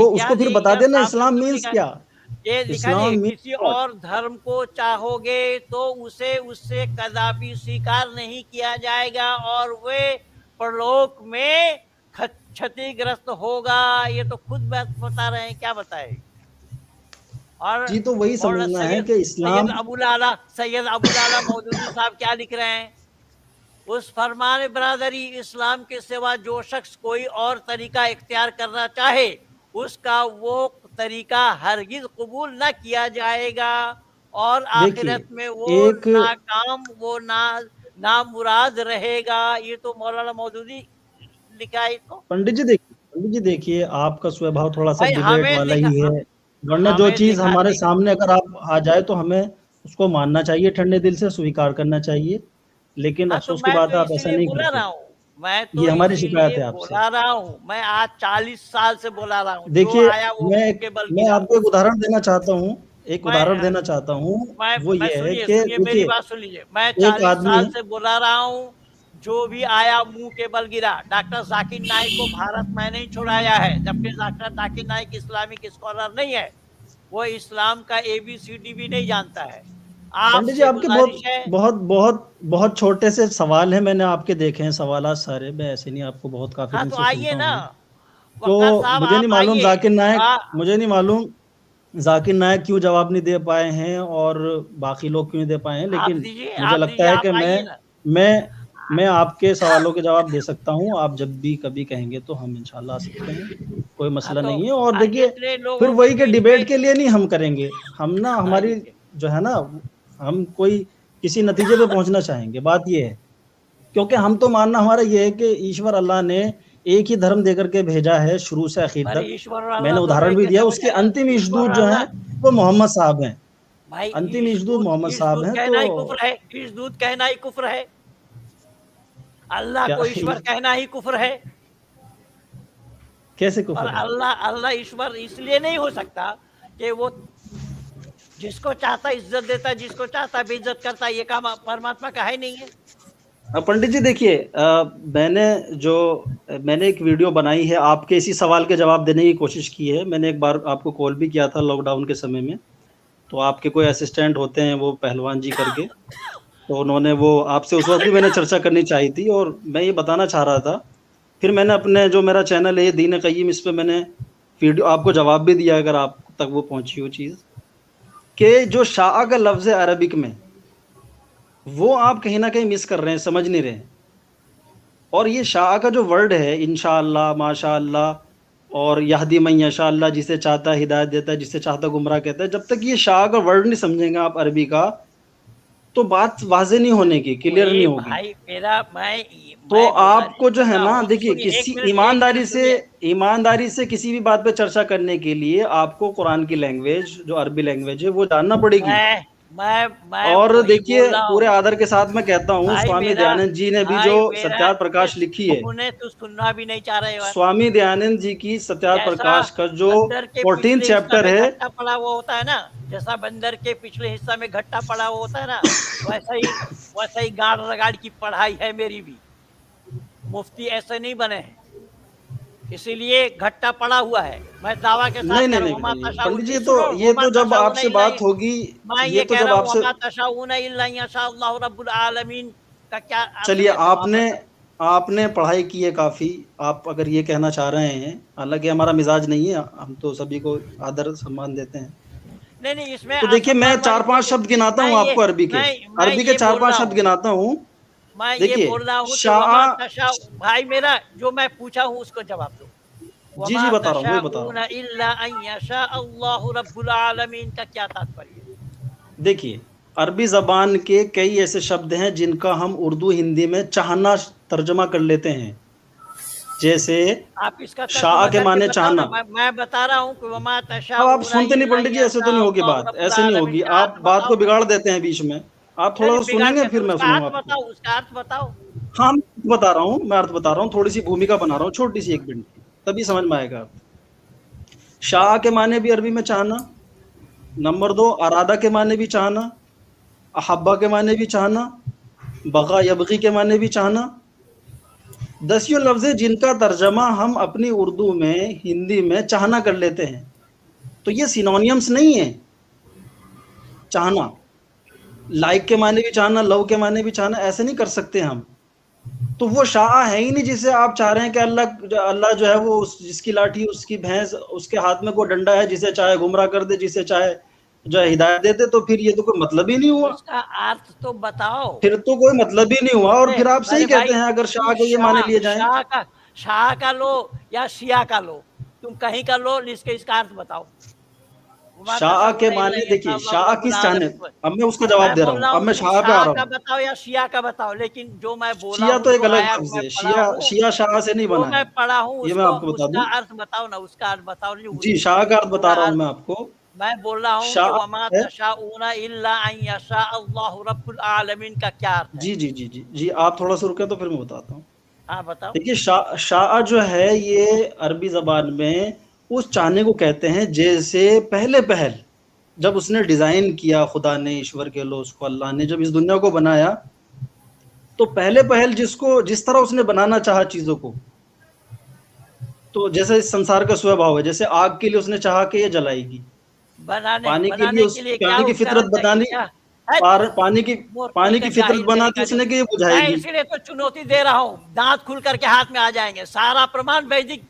उसको फिर बता यहाँ देना सामने इस्लाम तो मीन्स लिखा है, क्या। ये लिखा इस्लाम नहीं, किसी मीन्स और धर्म को चाहोगे तो उसे उससे कदापि स्वीकार नहीं किया जाएगा और वे परलोक में क्षतिग्रस्त होगा। ये तो खुद बात बता रहे हैं, क्या बताए? और जी, तो वही मौलाना समझना है सैयद कि इस्लाम, सैयद अबुल आला मौदूदी साहब क्या लिख रहे हैं? उस फरमान बरादरी, इस्लाम के सिवा जो शख्स कोई और तरीका इख्तियार करना चाहे उसका वो तरीका हरगिज कबूल न किया जाएगा और देखिए आखिरत में वो एक नाकाम, वो नामुराद रहेगा। ये तो मौलाना मौदूदी लिखा है इसको। पंडित जी देखिए, आपका स्वभाव थोड़ा सा भाई डिबेट वाला ही है, वरना जो हमें चीज लिखा हमारे सामने अगर आप आ जाए तो हमें उसको मानना चाहिए, ठंडे दिल से स्वीकार करना चाहिए। लेकिन हाँ, तो अफसोस की मैं बात तो है, आप ऐसा इसीलिए नहीं बोला करते। रहा हूँ, मैं तो ये हमारी शिकायत इसीलिए है आपसे। बोला रहा हूँ। मैं आज 40 साल से बोला रहा हूँ, जो देखिए, आया वो मैं मुंह के बल मैं गिरा। आपको एक उदाहरण देना चाहता हूँ, एक उदाहरण मैं देना चाहता हूँ। वो मैं ये है सुनिए कि सुनिए, मेरी देखिए, बात सुन लीजिए। मैं एक 40 आदमी साल है। से बोला रहा हूँ, जो भी आया मुंह के बल गिरा। डॉक्टर जाकिर नाइक को भारत में नहीं छुड़ाया है, जबकि doctor Zakir Naik Islamic scholar नहीं है, वो इस्लाम का ABCD भी नहीं जानता है। पंडित जी, आपसे आपके बहुत गुजारिश है। बहुत बहुत बहुत छोटे से सवाल हैं, मैंने आपके देखे हैं सवाल सारे, मैं ऐसे नहीं, आपको बहुत काफी हाँ, दिन तो से आइए सुनता ना हूँ। वक्कार तो साहब, मुझे नहीं आप मालूम आइए। जाकिर नायक, आ, मुझे नहीं मालूम जाकिर नायक क्यों जवाब नहीं दे पाए हैं और बाकी लोग क्यों नहीं दे पाए हैं, लेकिन मुझे आप लगता दीजिए, है आप कि आइए ना। मैं मैं आपके सवालों के जवाब दे सकता हूँ। आप जब भी कभी कहेंगे तो हम इंशाल्लाह आ सकते हैं, कोई हाँ, मसला तो नहीं है। और देखिए, इतने फिर लोगों के वही के बीच में डिबेट के लिए नहीं हम करेंगे, हम ना हमारी आइए। जो है ना, हम कोई किसी नतीजे पे पहुंचना चाहेंगे, बात ये है। क्योंकि हम तो मानना हमारा ये है कि ईश्वर अल्लाह ने एक ही धर्म देकर के भेजा है शुरू से आखिर अरे तक। ईश्वर और मैंने अल्लाह दोनों उदाहरण एक भी दिया, जैसे हो उसके जाएगा? अंतिम ईश्वर ईशदूत और जो हैं अल्लाह, वो मोहम्मद साहब हैं। भाई अंतिम ईशदूत ईशदूत, मोहम्मद साहब ईशदूत हैं। तो कहना ही कुफ्र है, ईशदूत कहना ही कुफ्र है। अल्लाह क्या को ईश्वर कहना ही कुफ्र है। कैसे और कुफर है? अल्लाह अल्लाह ईश्वर इसलिए नहीं हो सकता कि वो जिसको चाहता इज्जत देता है, जिसको चाहता बेइज्जत करता है। ये काम परमात्मा का है नहीं है। पंडित जी देखिए, मैंने एक वीडियो बनाई है, आपके इसी सवाल के जवाब देने की कोशिश की है। मैंने एक बार आपको कॉल भी किया था लॉकडाउन के समय में, तो आपके कोई असिस्टेंट होते हैं वो पहलवान जी करके, तो उन्होंने वो आपसे उस वक्त भी मैंने चर्चा करनी चाहिए थी और मैं ये बताना चाह रहा था। फिर मैंने अपने जो मेरा चैनल है दीन क़य्यिम, इस पे मैंने वीडियो आपको जवाब भी दिया, अगर आप तक वो पहुंची हो चीज़, कि जो शाह का लफ्ज़ है अरबिक में, वो आप कहीं ना कहीं मिस कर रहे हैं, समझ नहीं रहे हैं। और ये शाह का जो वर्ड है, इंशाअल्लाह, माशाअल्लाह और यहदी मन यशाअल्लाह, जिसे चाहता है हिदायत देता है, जिसे चाहता गुमराह कहता है, जब तक ये शाह का वर्ड नहीं समझेंगे आप अरबी का, तो बात वाजे नहीं होने की, क्लियर नहीं होगी। भाई मेरा तो आपको जो है ना, देखिए, सुनिए, किसी एक मिनट सुनिए। ईमानदारी से किसी भी बात पे चर्चा करने के लिए आपको कुरान की लैंग्वेज, जो अरबी लैंग्वेज है, वो जानना पड़ेगी। मैं और वही देखिए, बोल रहा पूरे हूँ। आदर के साथ मैं कहता हूँ, भाई स्वामी मेरा दयानंद जी ने भी जो भाई मेरा सत्यार्थ प्रकाश लिखी है, उन्हें तो सुनना भी नहीं चाह रहे हो। स्वामी दयानंद जी की सत्यार्थ जैसा प्रकाश का जो बंदर के 14 पिछले हिस्सा चैप्टर में है, घट्टा पड़ा हुआ होता है ना, जैसा बंदर के पिछले हिस्सा में घट्टा पड़ा हुआ होता है ना, वैसा ही गाड़ रगाड़ की पढ़ाई है मेरी भी। मुफ्ती ऐसे नहीं बने हैं, इसीलिए घट्टा पड़ा हुआ है। मैं दावा के साथ नहीं कह नहीं रहा हूँ, नहीं पंडित जी, ये तो जब आपसे बात होगी, मैं ये ये तो कह जब रहा हूँ, आपसे, वमा तशाऊन इल्ला यशाअल्लाहु रब्बुल आलमीन का क्या अर्थ चलिए, कहते हैं वहाँ पर? आपने पढ़ाई की है काफ़ी, आप अगर ये कहना चाह रहे हैं, हालांकि हमारा मिजाज नहीं है, हम तो सभी को आदर सम्मान देते हैं, नहीं इसमें तो देखिए मैं असंभव 4-5 शब्द गिनाता हूँ आपको अरबी के, अरबी के 4-5 शब्द गिनाता हूँ। मैं ये देखिए बोल रहा हूँ कि शाह, वमा तशा, भाई मेरा जो मैं पूछा हूँ उसको जवाब दो। जी वमा बता रहा हूँ, वही बता तशाऊन रहा हूँ। इल्ला अन यशा अल्लाहु रब्बुल आलमीन का क्या तात्पर्य है? देखिए अरबी जबान के कई ऐसे शब्द हैं जिनका हम उर्दू हिंदी में चाहना तर्जमा कर लेते हैं। जैसे आप इसका शाह तर्जुमा के करके माने बताओ ना। चाहना। मैं बता रहा हूँ कि वमा अब आप तशाऊन सुनते नहीं इल्ला पंडित जी, ऐसे तो यशा नहीं होगी अल्लाहु बात, रब्बुल ऐसे नहीं आलमीन होगी। का आप अर्थ बात को बताओ ना। बिगाड़ देते हैं बीच में। आप थोड़ा नहीं सा बिगाड़ सुनेंगे के फिर मैं उसका सुनूंगा अर्थ आपको। बताओ, उसका अर्थ बताओ। हाँ मैं बता रहा हूँ, मैं अर्थ बता रहा हूँ, थोड़ी सी भूमिका बना रहा हूँ छोटी सी 1 मिनट की, तभी समझ में आएगा अर्थ। शाह के माने भी अरबी में चाहना। नंबर 2 अरादा के माने भी चाहना, अहब्बा के माने भी चाहना, बगा यबगी के माने भी चाहना। 10 लफ्ज़ जिनका तर्जमा हम अपनी उर्दू में, हिंदी में चाहना कर लेते हैं। तो ये सिनोनियम्स नहीं है। चाहना लाइक के माने भी चाहना, लव के माने भी चाहना, ऐसे नहीं कर सकते हम। तो वो शाह है ही नहीं जिसे आप चाह रहे हैं कि अल्लाह जो है वो जिसकी लाठी उसकी भैंस, उसके हाथ में कोई डंडा है, जिसे चाहे गुमराह कर दे, जिसे चाहे जो है हिदायत दे दे। तो फिर ये तो कोई मतलब ही नहीं हुआ, उसका अर्थ तो बताओ। फिर तो कोई मतलब ही नहीं हुआ। और फिर आप सही अरे कहते भाई हैं अगर शाह तुम के ये माने लिए जाएं। शाह का लो या शिया का लो, तुम कहीं का लो, इसका अर्थ बताओ। शाह के माने देखिए, शाह किस चाहने, अब मैं उसका जवाब मैं दे रहा बोल हूँ, रहा अब हूँ मैं तुम शाह पे आ शाह रहा का हूँ। बताओ या शिया का बताओ, लेकिन जो मैं बोला शिया हूँ, तो एक जो अलग आयत लफ्ज मैं है, पढ़ा हूँ, शिया शाह से नहीं जो बना मैं है, पढ़ा हूँ ये मैं उसको, आपको बता उसका दूं। अर्थ बताओ ना, उसका अर्थ बताओ। नहीं जी शाह का अर्थ बता पूरा रहा हूँ अर्थ मैं आपको। मैं बोल रहा हूँ कि शाह वमा है, तशाऊना इल्ला अन यशा अल्लाहु रब्बुल आलमीन का क्या अर्थ है? जी आप थोड़ा सा रुके तो फिर मैं बताता हूँ। हाँ बताओ। देखिए शाह जो है ये अरबी जबान में उस चाहने को कहते हैं जैसे पहले पहल जब उसने डिजाइन किया, खुदा ने, ईश्वर के लो उसको, अल्लाह ने जब इस दुनिया को बनाया, तो पहले पहल जिसको जिस तरह उसने बनाना चाहा चीजों को, तो जैसे इस संसार का स्वभाव है, जैसे आग के लिए उसने चाहा कि ये जलाएगी, पानी के लिए बनाने के लिए क्या पानी की फितरत उपकरण चाहिए बतानी, क्या है? पानी की मूर्खों पानी के की फितरत जाहिल बना कहीं दी का नहीं। उसने कि ये मैं बुझाएगी। इसीलिए तो चुनौती दे रहा हूँ, दांत खुल करके हाथ में आ जाएंगे। सारा प्रमाण वैदिक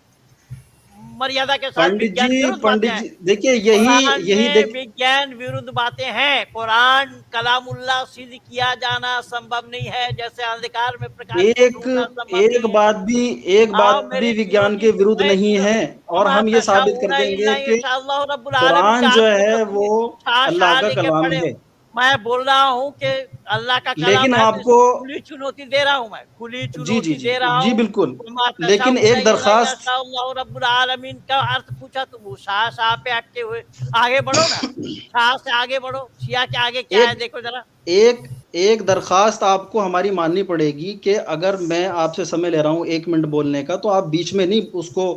मर्यादा के साथ विज्ञान विरुद्ध बातें पंडित हैं। जी देखिए यही कुरान यही में देख विज्ञान विरुद्ध बातें हैं। कुरान कलामुल्लाह सिद्ध किया जाना संभव नहीं है, जैसे अंधकार में प्रकाश को एक ढूंढना संभव एक नहीं है। बात भी एक आओ बात भी मेरी विज्ञान चुनौती, के विरुद्ध मैं नहीं है। और वमा हम ये साबित कर तशाऊना देंगे इल्ला कि यशा रब्बुल आलमीन कुरान का जो अर्थ पूछा है तुमने। वो शाह अल्लाह शाह का लेके कलाम पढ़े हो। है। मैं बोल रहा हूँ कि अल्लाह का कलाम लेकिन है, तो आपको इसको खुली चुनौती दे रहा हूँ। मैं खुली चुनौती दे रहा जी हूँ। बिल्कुल, वमा लेकिन तशाऊना एक इल्ला दरखास्त, यशा रब्बुल आलमीन का अर्थ पूछा तो वो शाह शाह पे अटके हुए। आगे बढ़ो ना, शाह से आगे बढ़ो। शिया के आगे क्या है एक देखो जरा। एक एक दरखास्त आपको हमारी माननी पड़ेगी कि अगर मैं आपसे समय ले रहा हूँ 1 मिनट बोलने का, तो आप बीच में नहीं उसको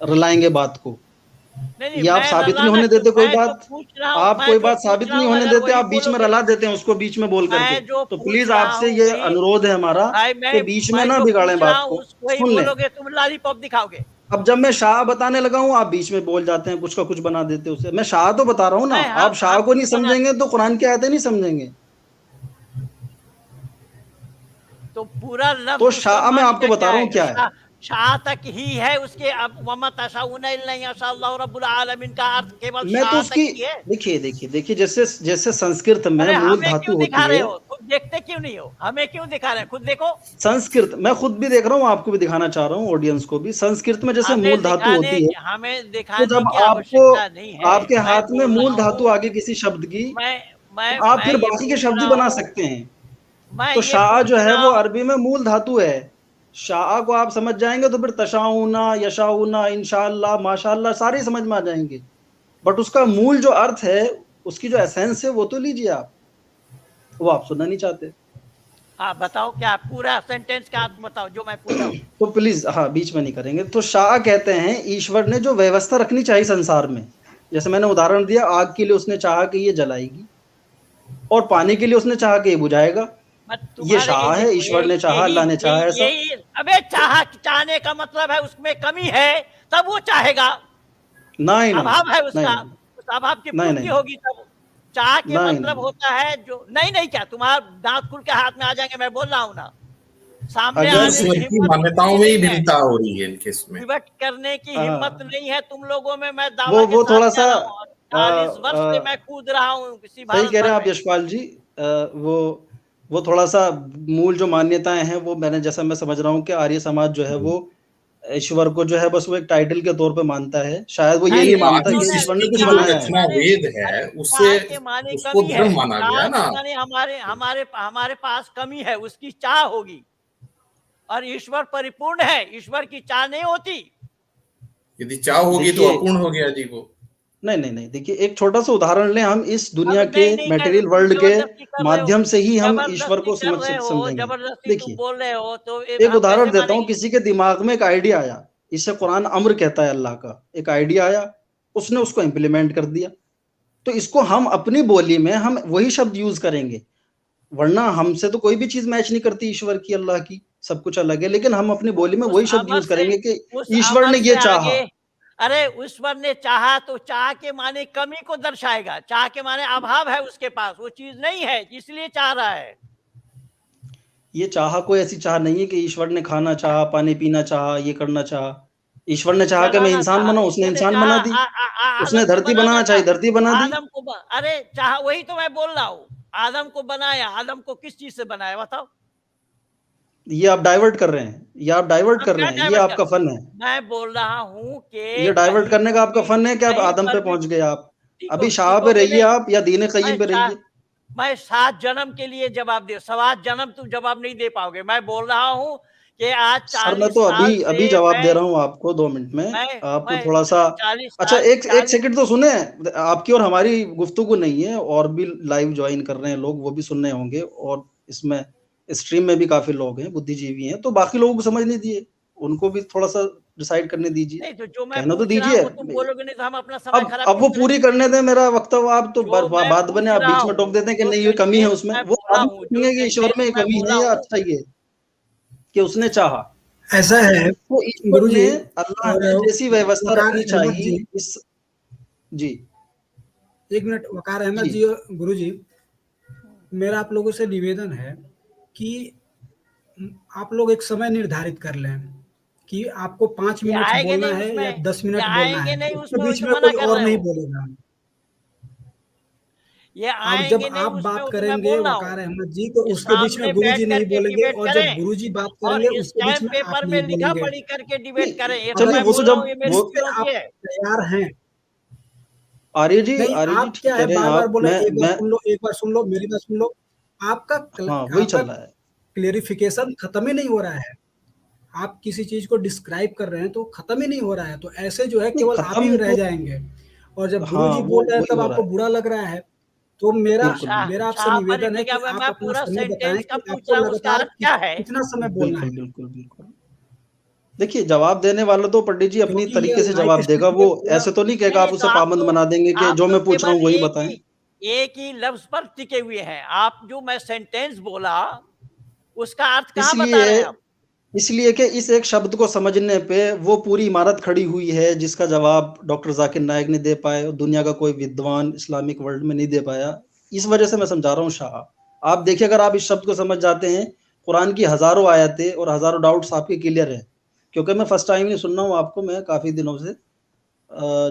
रलाएंगे बात को। नहीं ये आप मैं साबित नहीं रलाना होने क्यों, देते कोई मैं जो बात, पूछ रहा हूँ, आप मैं कोई जो बात पूछ साबित रहा नहीं हूँ होने अगर देते, वही आप बीच में बोलोगे। रला देते हैं उसको बीच में बोल करके। मैं जो तो पूछ प्लीज रहा आपसे हूँ ये वही, अनुरोध है हमारा भाई कि बीच में मैं ना जो बिगाड़ें पूछ रहा बात हूँ को, वही सुन लें। बोलोगे, तुम लॉलीपॉप दिखाओगे। अब जब मैं शाह बताने लगा हूँ, आप बीच में बोल जाते हैं, कुछ का कुछ बना देते हैं उसे। मैं शाह तो बता रहा हूँ ना, नहीं आप शाह हम को कुछ नहीं बना, समझेंगे तो कुरान की आयतें नहीं समझेंगे। तो पूरा लफ्ज तो उसका शाह मैं मानी आपको का बता क्या रहा हूँ है? क्या है। शाह तक ही है उसके। अब वमा तशाऊना इल्ला यशा रब्बुल आलमीन का अर्थ केवल मैं तो शाह तक उसकी ही है। देखिए जैसे जैसे संस्कृत में अरे मूल हमें क्यों धातु दिखा होती रहे है। हो? तुम देखते क्यों नहीं हो? हमें क्यों दिखा रहे हैं? खुद देखो। संस्कृत मैं खुद भी देख रहा हूँ, आपको भी दिखाना चाह रहा हूँ, ऑडियंस को भी। संस्कृत में जैसे मूल धातु होती है, हमें तो दिखाने जब की आपको आवश्यकता नहीं है। आपके मैं हाथ में बोल मूल रहा धातु हूँ, आ गई किसी शब्द की, तो आप मैं फिर ये बाकी के पूछ शब्द भी रहा बना हूँ, सकते हैं। मैं तो ये शाह पूछ जो है रहा वो हूँ। अरबी में मूल धातु है। शाह को आप समझ जाएंगे तो फिर तशाउना, यशाउना, इंशाअल्लाह, माशाअल्लाह सारे समझ में आ जाएंगे। बट उसका मूल जो अर्थ है, उसकी जो एसेंस है, वो तो लीजिए आप। वो आप सुनना नहीं चाहते। हाँ बताओ, क्या पूरा सेंटेंस का अर्थ बताओ जो मैं पूछा हूँ। तो प्लीज हाँ बीच में नहीं करेंगे। तो शाह कहते हैं ईश्वर ने जो व्यवस्था रखनी चाहिए संसार में, जैसे मैंने उदाहरण दिया, आग के लिए उसने चाहा कि ये जलाएगी, और पानी के लिए उसने चाहा कि ये बुझाएगा। मैं ये तुम्हारे शाह है, ईश्वर ने चाहा, यही अल्लाह ने चाहा यही ऐसा। यही अबे चाहने का मतलब है उसमें कमी है, तब वो चाहेगा। नहीं नहीं अभाव है नहीं उसका, नहीं उस अभाव की नहीं पूर्ति नहीं होगी तब। चाह के नहीं मतलब नहीं। होता है जो नहीं क्या तुम्हारा दांत खुल के हाथ में आ जाएंगे? मैं बोल रहा हूँ ना, सामने अगर आने की ईश्वर की हिम्मत मान्यताओं तुम्हें में ही नहीं है। भिन्नता हो रही है इनके इसमें। पिवट करने की हिम्मत हाँ, नहीं है तुम लोगों में। मैं दावा के वो साथ थोड़ा कह सा रहा हूँ। 40 वर्ष से मैं कूद रहा हूँ इसी भारत सही कह रहे हैं भर आप में। यशपाल जी। वो थोड़ा सा मूल जो मान्यताएं हैं वो मैंने जैसा मैं समझ रहा हूँ कि आर्य समाज जो है वो ईश्वर को जो है बस वो एक टाइटल के तौर पे मानता है, शायद वो ये नहीं मानता कि ईश्वर ने कुछ जो बनाया है। रचना वेद है उससे चाह के माने उसको कमी धर्म है, माना चाह गया के ना। माने हमारे पास कमी है, उसकी चाह होगी, और ईश्वर परिपूर्ण है, ईश्वर की चाह नहीं होती। यदि चाह होगी तो देखिए अपूर्ण हो गया जी वो। नहीं, देखिए एक छोटा सा उदाहरण लें, हम इस दुनिया अब के नहीं मटेरियल तुम वर्ल्ड के जबरदस्ती कर रहे हो, माध्यम से ही हम ईश्वर जबरदस्ती को कर रहे हो, समझेंगे। जबरदस्ती तुम देखिए बोल रहे हो तो एक हम उदाहरण कैसे देता हूँ, मानेंगे? किसी के दिमाग में एक आइडिया आया, इसे कुरान अम्र कहता है, अल्लाह का एक आइडिया आया, उसने उसको इम्प्लीमेंट कर दिया, तो इसको हम अपनी बोली में हम वही शब्द यूज करेंगे, वरना हमसे तो कोई भी चीज मैच नहीं करती ईश्वर की, अल्लाह की, सब कुछ अलग है, लेकिन हम अपनी बोली में उस वही शब्द अमर यूज से करेंगे कि उस ईश्वर अमर ने से ये चाहा। आगे, अरे ईश्वर ने चाहा तो चाह के माने कमी को दर्शाएगा, चाह के माने अभाव है उसके पास, वो चीज नहीं है इसलिए चाह रहा है। ये चाहा कोई ऐसी चाह नहीं है कि ईश्वर ने खाना चाहा, पानी पीना चाहा, ये करना चाहा। ईश्वर ने चाहा कि मैं जलाना इंसान चाहा, बनाऊं, उसने ईश्वर ने इंसान चाहा बना दी। उसने आदम को धरती बनाना बनाना चाहिए, चाहा, धरती बना दी। आदम को अरे चाहा, वही तो मैं बोल रहा हूँ, आदम को बनाया, आदम को किस चीज से बनाया बताओ? ये आप डाइवर्ट कर रहे हैं, ये आप डाइवर्ट हम कर क्या रहे हैं, ये डाइवर्ट कर, आपका फन है। मैं बोल रहा हूँ कि ये डाइवर्ट कहीं करने का पर आपका भी, फन है कि आप कहीं आदम पे पर भी पहुंच गए आप। अभी शाह पे टिकोगे रहिए नहीं। आप या दीन क़य्यिम पे रहिए। मैं 7 जन्म के लिए जवाब दे, 7 जन्म तुम जवाब नहीं दे पाओगे। मैं बोल रहा हूँ कि आज सर मैं 40 तो साल अभी से जवाब दे रहा हूँ आपको 2 मिनट में। आप मैं थोड़ा सा 40 अच्छा साल एक 40 सेकंड तो सुने, आपकी और हमारी गुफ्तगू नहीं है, और भी लाइव ज्वाइन कर रहे हैं लोग, वो भी सुन रहे होंगे, और इसमें स्ट्रीम में भी काफी लोग हैं, बुद्धिजीवी हैं, तो बाकी लोगों को समझने दीजिए, उनको भी थोड़ा सा डिसाइड करने दीजिए, नहीं तो जो मैं कहना तो पूछ रहा दीजिए। हूँ वो तुम बोलोगे नहीं तो हम अपना समय खराब अब क्यों वो करें? पूरी करने दें मेरा वक्तव्य, आप तो जो मैं बात बने, पूछ आप रहा बीच में टोक हूँ, देते हैं कि जो नहीं ये कमी है सेंटेंस उसमें, मैं वो बोला आप हूँ, जो कहेंगे कि ईश्वर में सेंटेंस ये मैं कमी बोला है या हूँ, अच्छा ही है कि उसने चाहा। ऐसा है तो ईश्वर गुरु ने, जी अल्लाह और ने जैसी व्यवस्था वकार रखनी अहमद चाहिए जी, इस, जी एक मिनट, वकार अहमद जी जी और गुरु जी, मेरा आप लोगों से निवेदन है कि आप लोग एक समय निर्धारित कर लें कि आपको 5 ये मिनट आएंगे बोलना नहीं है या उसमें, 10 ये मिनट बोलना आएंगे है, नहीं उसके उसमें, वही बीच तो में मना कोई कर और रहे नहीं हो। बोलेगा। ये और जब आएंगे नहीं आप उसमें, बात वो तो मैं करेंगे बोल रहा वकार हूँ। अहमद जी, तो ये उसके बीच में सामने गुरु बैठ जी नहीं करके बोलेंगे, डिबेट और जब करें, गुरु जी बात और करेंगे उसके बीच स्टैम्प में आप पेपर में नहीं लिखा बोलेंगे। पढ़ी करके डिबेट करें। ये तो अगर चलिए मैं वो बोल तो रहा जब हूँ, ये मेरी वो फिर आप चुनौती है। तैयार हैं? नहीं, आर्य जी आप ठीक क्या कह है रहे हैं बार-बार आप, बोले, एक बार मैं सुन लो, एक बार सुन लो, मेरी बात सुन लो। आपका हाँ वही आपका चल रहा है। क्लेरिफिकेशन खत्म ही नहीं हो रहा है। आप किसी चीज को डिस्क्राइब कर रहे हैं तो खत्म ही नहीं हो रहा है, तो ऐसे जो है नहीं केवल आप ही खत्म रह तो, जाएंगे। और जब गुरु हाँ जी वो बोल रहे हैं वही तब हो रहा आपको है। बुरा लग रहा है, तो मेरा बिल्कुल शाह बिल्कुल आपसे शाह पर निवेदन है ठीक कि है, आप मैं अपना पूरा समय बताएं सेंटेंस का कि पूछ आपको रहा हूँ, उसका लगातार अर्थ क्या है? कितना समय बोलना बिल्कुल है, बिल्कुल बिल्कुल। देखिए जवाब देने वाला तो पंडित जी अपनी क्योंकि ये तरीके से लाइव जवाब देगा, स्ट्रीम वो में पूरा। ऐसे तो नहीं नहीं कहेगा, आप नहीं, तो उसे पाबंद बना देंगे कि आप जो तो मैं पूछ रहा केवल हूँ वही बताएं। एक ही लफ्ज पर टिके हुए हैं। आप जो मैं सेंटेंस बोला उसका अर्थ कहाँ बता इसलिए रहे हैं आप? इसलिए कि इस एक शब्द को समझने पे वो पूरी इमारत खड़ी हुई है जिसका जवाब डॉक्टर जाकिर नायक ने दे पाए, दुनिया का कोई विद्वान इस्लामिक वर्ल्ड में नहीं दे पाया। इस वजह से मैं समझा रहा हूँ शाह। आप देखिए, अगर आप इस शब्द को समझ जाते हैं, कुरान की हजारों आयतें और हजारों डाउट्स आपके क्लियर हैं, क्योंकि मैं फर्स्ट टाइम नहीं सुन रहा हूँ आपको, मैं काफी दिनों से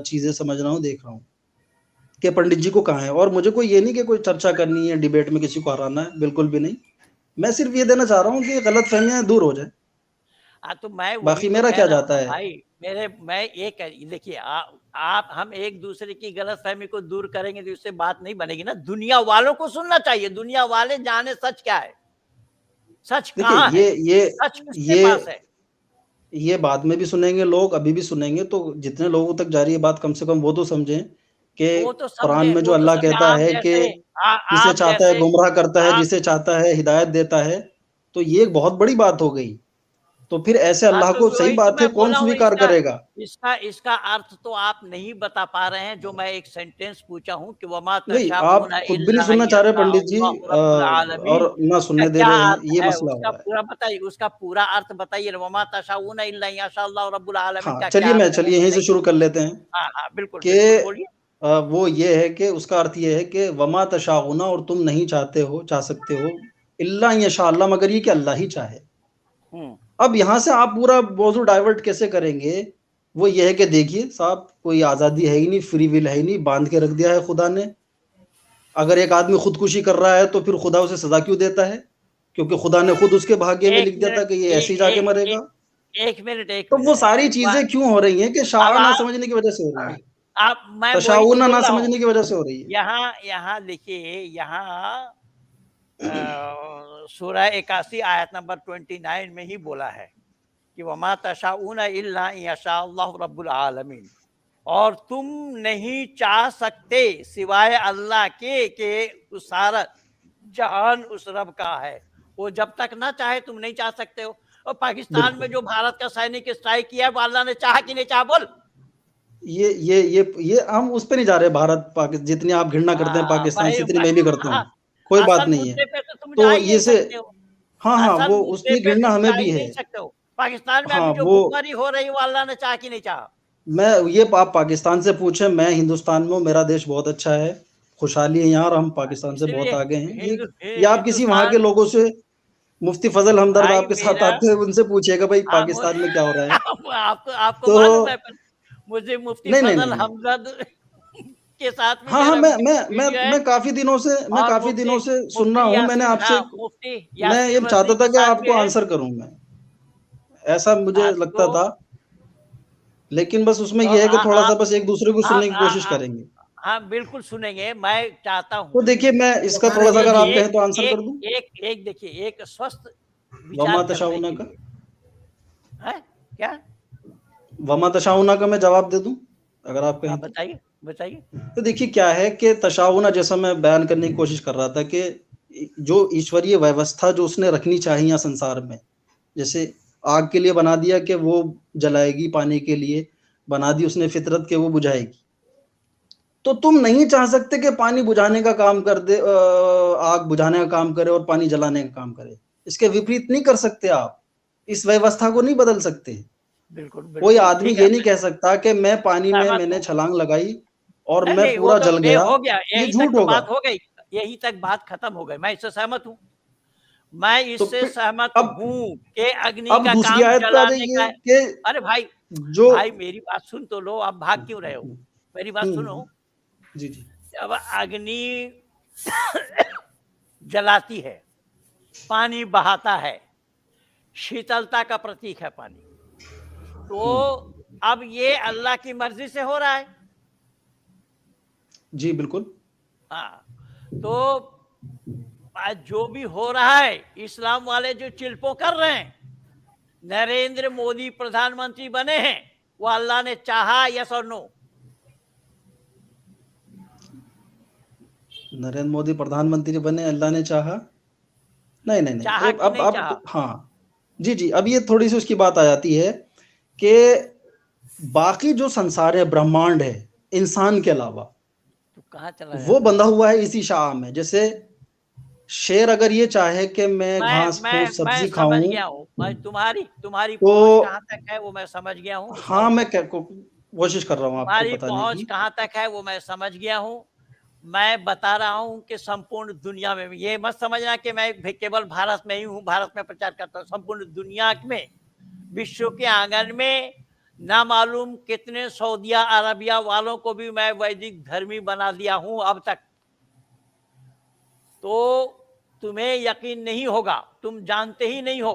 चीजें समझ रहा हूँ, देख रहा हूँ कि पंडित जी को कहाँ है। और मुझे कोई ये नहीं कि कोई चर्चा करनी है, डिबेट में किसी को हराना है, बिल्कुल भी नहीं। मैं सिर्फ ये देना चाह रहा हूँ कि गलत फहमियां दूर हो जाए, तो मैं वही बाकी तो मेरा कह क्या रहा जाता हूँ है। भाई। मैं एक देखिए, आप हम एक दूसरे की गलतफहमी को दूर करेंगे तो इससे बात नहीं बनेगी ना। दुनिया वालों को सुनना चाहिए, दुनिया वाले जाने सच क्या है, सच देखिए कहाँ है, ये सच किसके ये पास है। ये बाद में भी सुनेंगे लोग, अभी भी सुनेंगे, तो जितने लोगों तक जा रही है बात, कम से कम वो तो समझें कि वो तो कुरान समझे, में जो वो तो अल्लाह समझे। कहता आप है कि जैसे जिसे आप चाहता है जैसे गुमराह करता है, आप जिसे चाहता है हिदायत देता है, तो ये एक बहुत बड़ी बात हो गई। तो फिर ऐसे अल्लाह तो को, सही वही तो बात है, मैं कौन बोला हूँ। स्वीकार करेगा? इसका इसका अर्थ तो आप नहीं बता पा रहे हैं। जो मैं एक सेंटेंस पूछा हूँ कि वमा नहीं, आप तशाऊना खुद भी नहीं इल्ला सुनना चाह रहे पंडित जी, अयशाअल्लाहु रब्बुल आलमीन, और ना का सुनने दे क्या रहे हैं, अर्थ ये है मसला हो उसका रहा है। पूरा बताइए, उसका पूरा अर्थ बताइए। वमा तशाऊना इल्ला अयशाअल्लाहु रब्बुल आलमीन हाँ का क्या चलिए, अर्थ है वो यहीं से बताइए। शुरू कर लेते हैं हाँ हाँ, बिल्कुल कि बिल्कुल बोलिए। वो ये है कि उसका अर्थ ये है कि वमा तशाउना, और तुम नहीं चाहते हो, चाह सकते हो, इल्ला यशाअल्लाह, मगर ये कि अल्लाह ही चाहे। हम्म अब यहाँ से आप पूरा मौजू डाइवर्ट कैसे करेंगे? वो ये है कि देखिए साहब, कोई आज़ादी है ही नहीं, फ्री विल है ही नहीं, बांध के रख दिया है खुदा ने। अगर एक आदमी खुदकुशी कर रहा है तो फिर खुदा उसे सजा क्यों देता है? क्योंकि खुदा ने खुद उसके भाग्य में एक लिख दिया था मिनट कि ये ऐसे ही जाके मरेगा। एक मिनट तो वो सारी वह- चीजें क्यों हो रही हैं कि अब शाह ना आप समझने की वजह से हो रही है, मैं वही तो तशाउना बोल ना रहा हूँ। समझने की वजह से हो रही है। यहाँ यहाँ देखिए, यहाँ सूरह 81 आयत नंबर 29 में ही बोला है कि वमा तशाऊना इल्ला यशाअल्लाहु रब्बुल आलमीन, और तुम नहीं चाह सकते सिवाय अल्लाह के उस सारा जहान उस रब का है। वो जब तक ना चाहे तुम नहीं चाह सकते हो। और पाकिस्तान में बिल्कुल। जो भारत का सैनिक स्ट्राइक किया, वो अल्लाह ने चाहा कि नहीं चाहा? बोल। ये हम उस पे नहीं जा रहे। भारत पाकिस्तान, जितनी आप घृणा करते हैं पाकिस्तान से, भाई इतनी भाई, मैं भी करता हाँ, हूँ, कोई बात असल नहीं है। मुद्दे पे तो तुम जा तो ही ये नहीं से सकते हो। हाँ, असल वो मुद्दे उतनी पे घृणा तुम हमें जा भी ही है। नहीं सकते हो। पाकिस्तान में हाँ, अभी जो वो भुखमरी हो रही है, वो अल्लाह ने चाहा कि नहीं चाहा? आप पाकिस्तान से पूछें, मैं हिंदुस्तान में हूँ, मेरा देश बहुत अच्छा है, खुशहाली है यहाँ, और हम पाकिस्तान से बहुत इसलिए आगे हैं। ये आप किसी वहाँ के हिंदुस्तान, लोगों से, मुफ्ती फजल हमदर्द भाई आपके साथ मेरा, आते हैं, उनसे पूछिएगा भाई हम पाकिस्तान में क्या हो रहा है। आपको आपको तो मालूम है, मुझे मुफ्ती नहीं, नहीं, फजल नहीं, नहीं। हमदर्द के साथ भी हाँ, हाँ, मेरा मैं वीडियो है। मैं और काफ़ी दिनों से सुन रहा मुफ्ती हूँ। मैंने यासीन, आपसे, मुफ्ती मैं ये यासीन चाहता वजदी था के कि साथ भी आपको है। आंसर करूँ मैं, ऐसा मुझे तो लगता था। लेकिन बस उसमें तो ये है कि थोड़ा-सा आप बस एक-दूसरे को सुनने की कोशिश करेंगे। हाँ, बिल्कुल सुनेंगे। मैं चाहता तो हूँ देखिए, मैं वो इसका कह रहे थोड़ा-सा थे अगर आप कि कहें तो आंसर एक कर दूँ? एक देखिए, एक स्वस्थ वमा विचार करने तशाउना के का लिए है क्या? वमा तशाउना का मैं जवाब दे दूँ, अगर आप हाँ, कहें तो? बताइए बताइए। तो देखिए क्या है कि तशाउना, जैसा मैं बयान करने की कोशिश कर रहा था कि जो ईश्वरीय व्यवस्था जो उसने रखनी चाहिए यहाँ संसार में, जैसे आग के लिए बना दिया कि वो जलाएगी, पानी के लिए बना दी उसने फितरत के वो बुझाएगी। तो तुम नहीं चाह सकते कि पानी बुझाने का काम कर दे, आग बुझाने का काम करे और पानी जलाने का काम करे। इसके विपरीत नहीं कर सकते आप। इस व्यवस्था को नहीं बदल सकते। बिल्कुल कोई बिल्कुल आदमी ठीक है, ये नहीं मैं कह सकता कि मैं पानी में सहमत मैंने हूँ। छलांग लगाई और नहीं मैं नहीं, वो पूरा तो जल ये गया, हो गया, ये यहीं तक झूठ तो होगा। बात हो गई, यहीं तक बात खत्म हो गई। मैं इससे सहमत हूँ। मैं तो इससे फिर सहमत अब हूँ कि अग्नि का दूसरी काम आयत पे आ जलाने का जाइए है। कि अरे भाई, जो भाई मेरी बात सुन तो लो, आप भाग क्यों रहे हो? मेरी बात सुनो। जी, जी। जब अग्नि जलाती है, पानी बहाता है, शीतलता का प्रतीक है पानी। तो अब ये अल्लाह की मर्जी से हो रहा है। जी, बिल्कुल। हाँ, तो आज जो भी हो रहा है, इस्लाम वाले जो चिल्पो कर रहे हैं, नरेंद्र मोदी प्रधानमंत्री बने हैं, वो अल्लाह ने चाहा, यस और नो? नरेंद्र मोदी प्रधानमंत्री बने, अल्लाह ने चाहा? नहीं, नहीं, नहीं। चाहा कि नहीं अब चाहा? हाँ। जी, जी। अब ये थोड़ी-सी उसकी बात आ जाती है कि बाकी जो संसार है, ब्रह्मांड है, इंसान के अलावा, तो कहाँ चला वो जाता है? बंधा हुआ है इसी शाह में। जैसे शेर अगर ये चाहे कि मैं मैं घास-फूस, मैं सब्ज़ी समझ खाऊँ, गया हूँ। मैं तुम्हारी तो पहुंच कहाँ तक है वो मैं समझ गया हूँ। हाँ, मैं क को कोशिश कर रहा हूँ आपको तुम्हारी बताने पहुंच की। कहाँ तक है वो मैं समझ गया हूँ। मैं बता रहा हूँ कि संपूर्ण दुनिया में, ये मत समझना कि मैं केवल भारत में ही हूँ, भारत में प्रचार करता हूँ। संपूर्ण दुनिया में, विश्व के आंगन में, ना मालूम कितने सऊदिया अरबिया वालों को भी मैं वैदिक धर्मी बना दिया हूँ अब तक। तो तुम्हें यकीन नहीं होगा, तुम जानते ही नहीं हो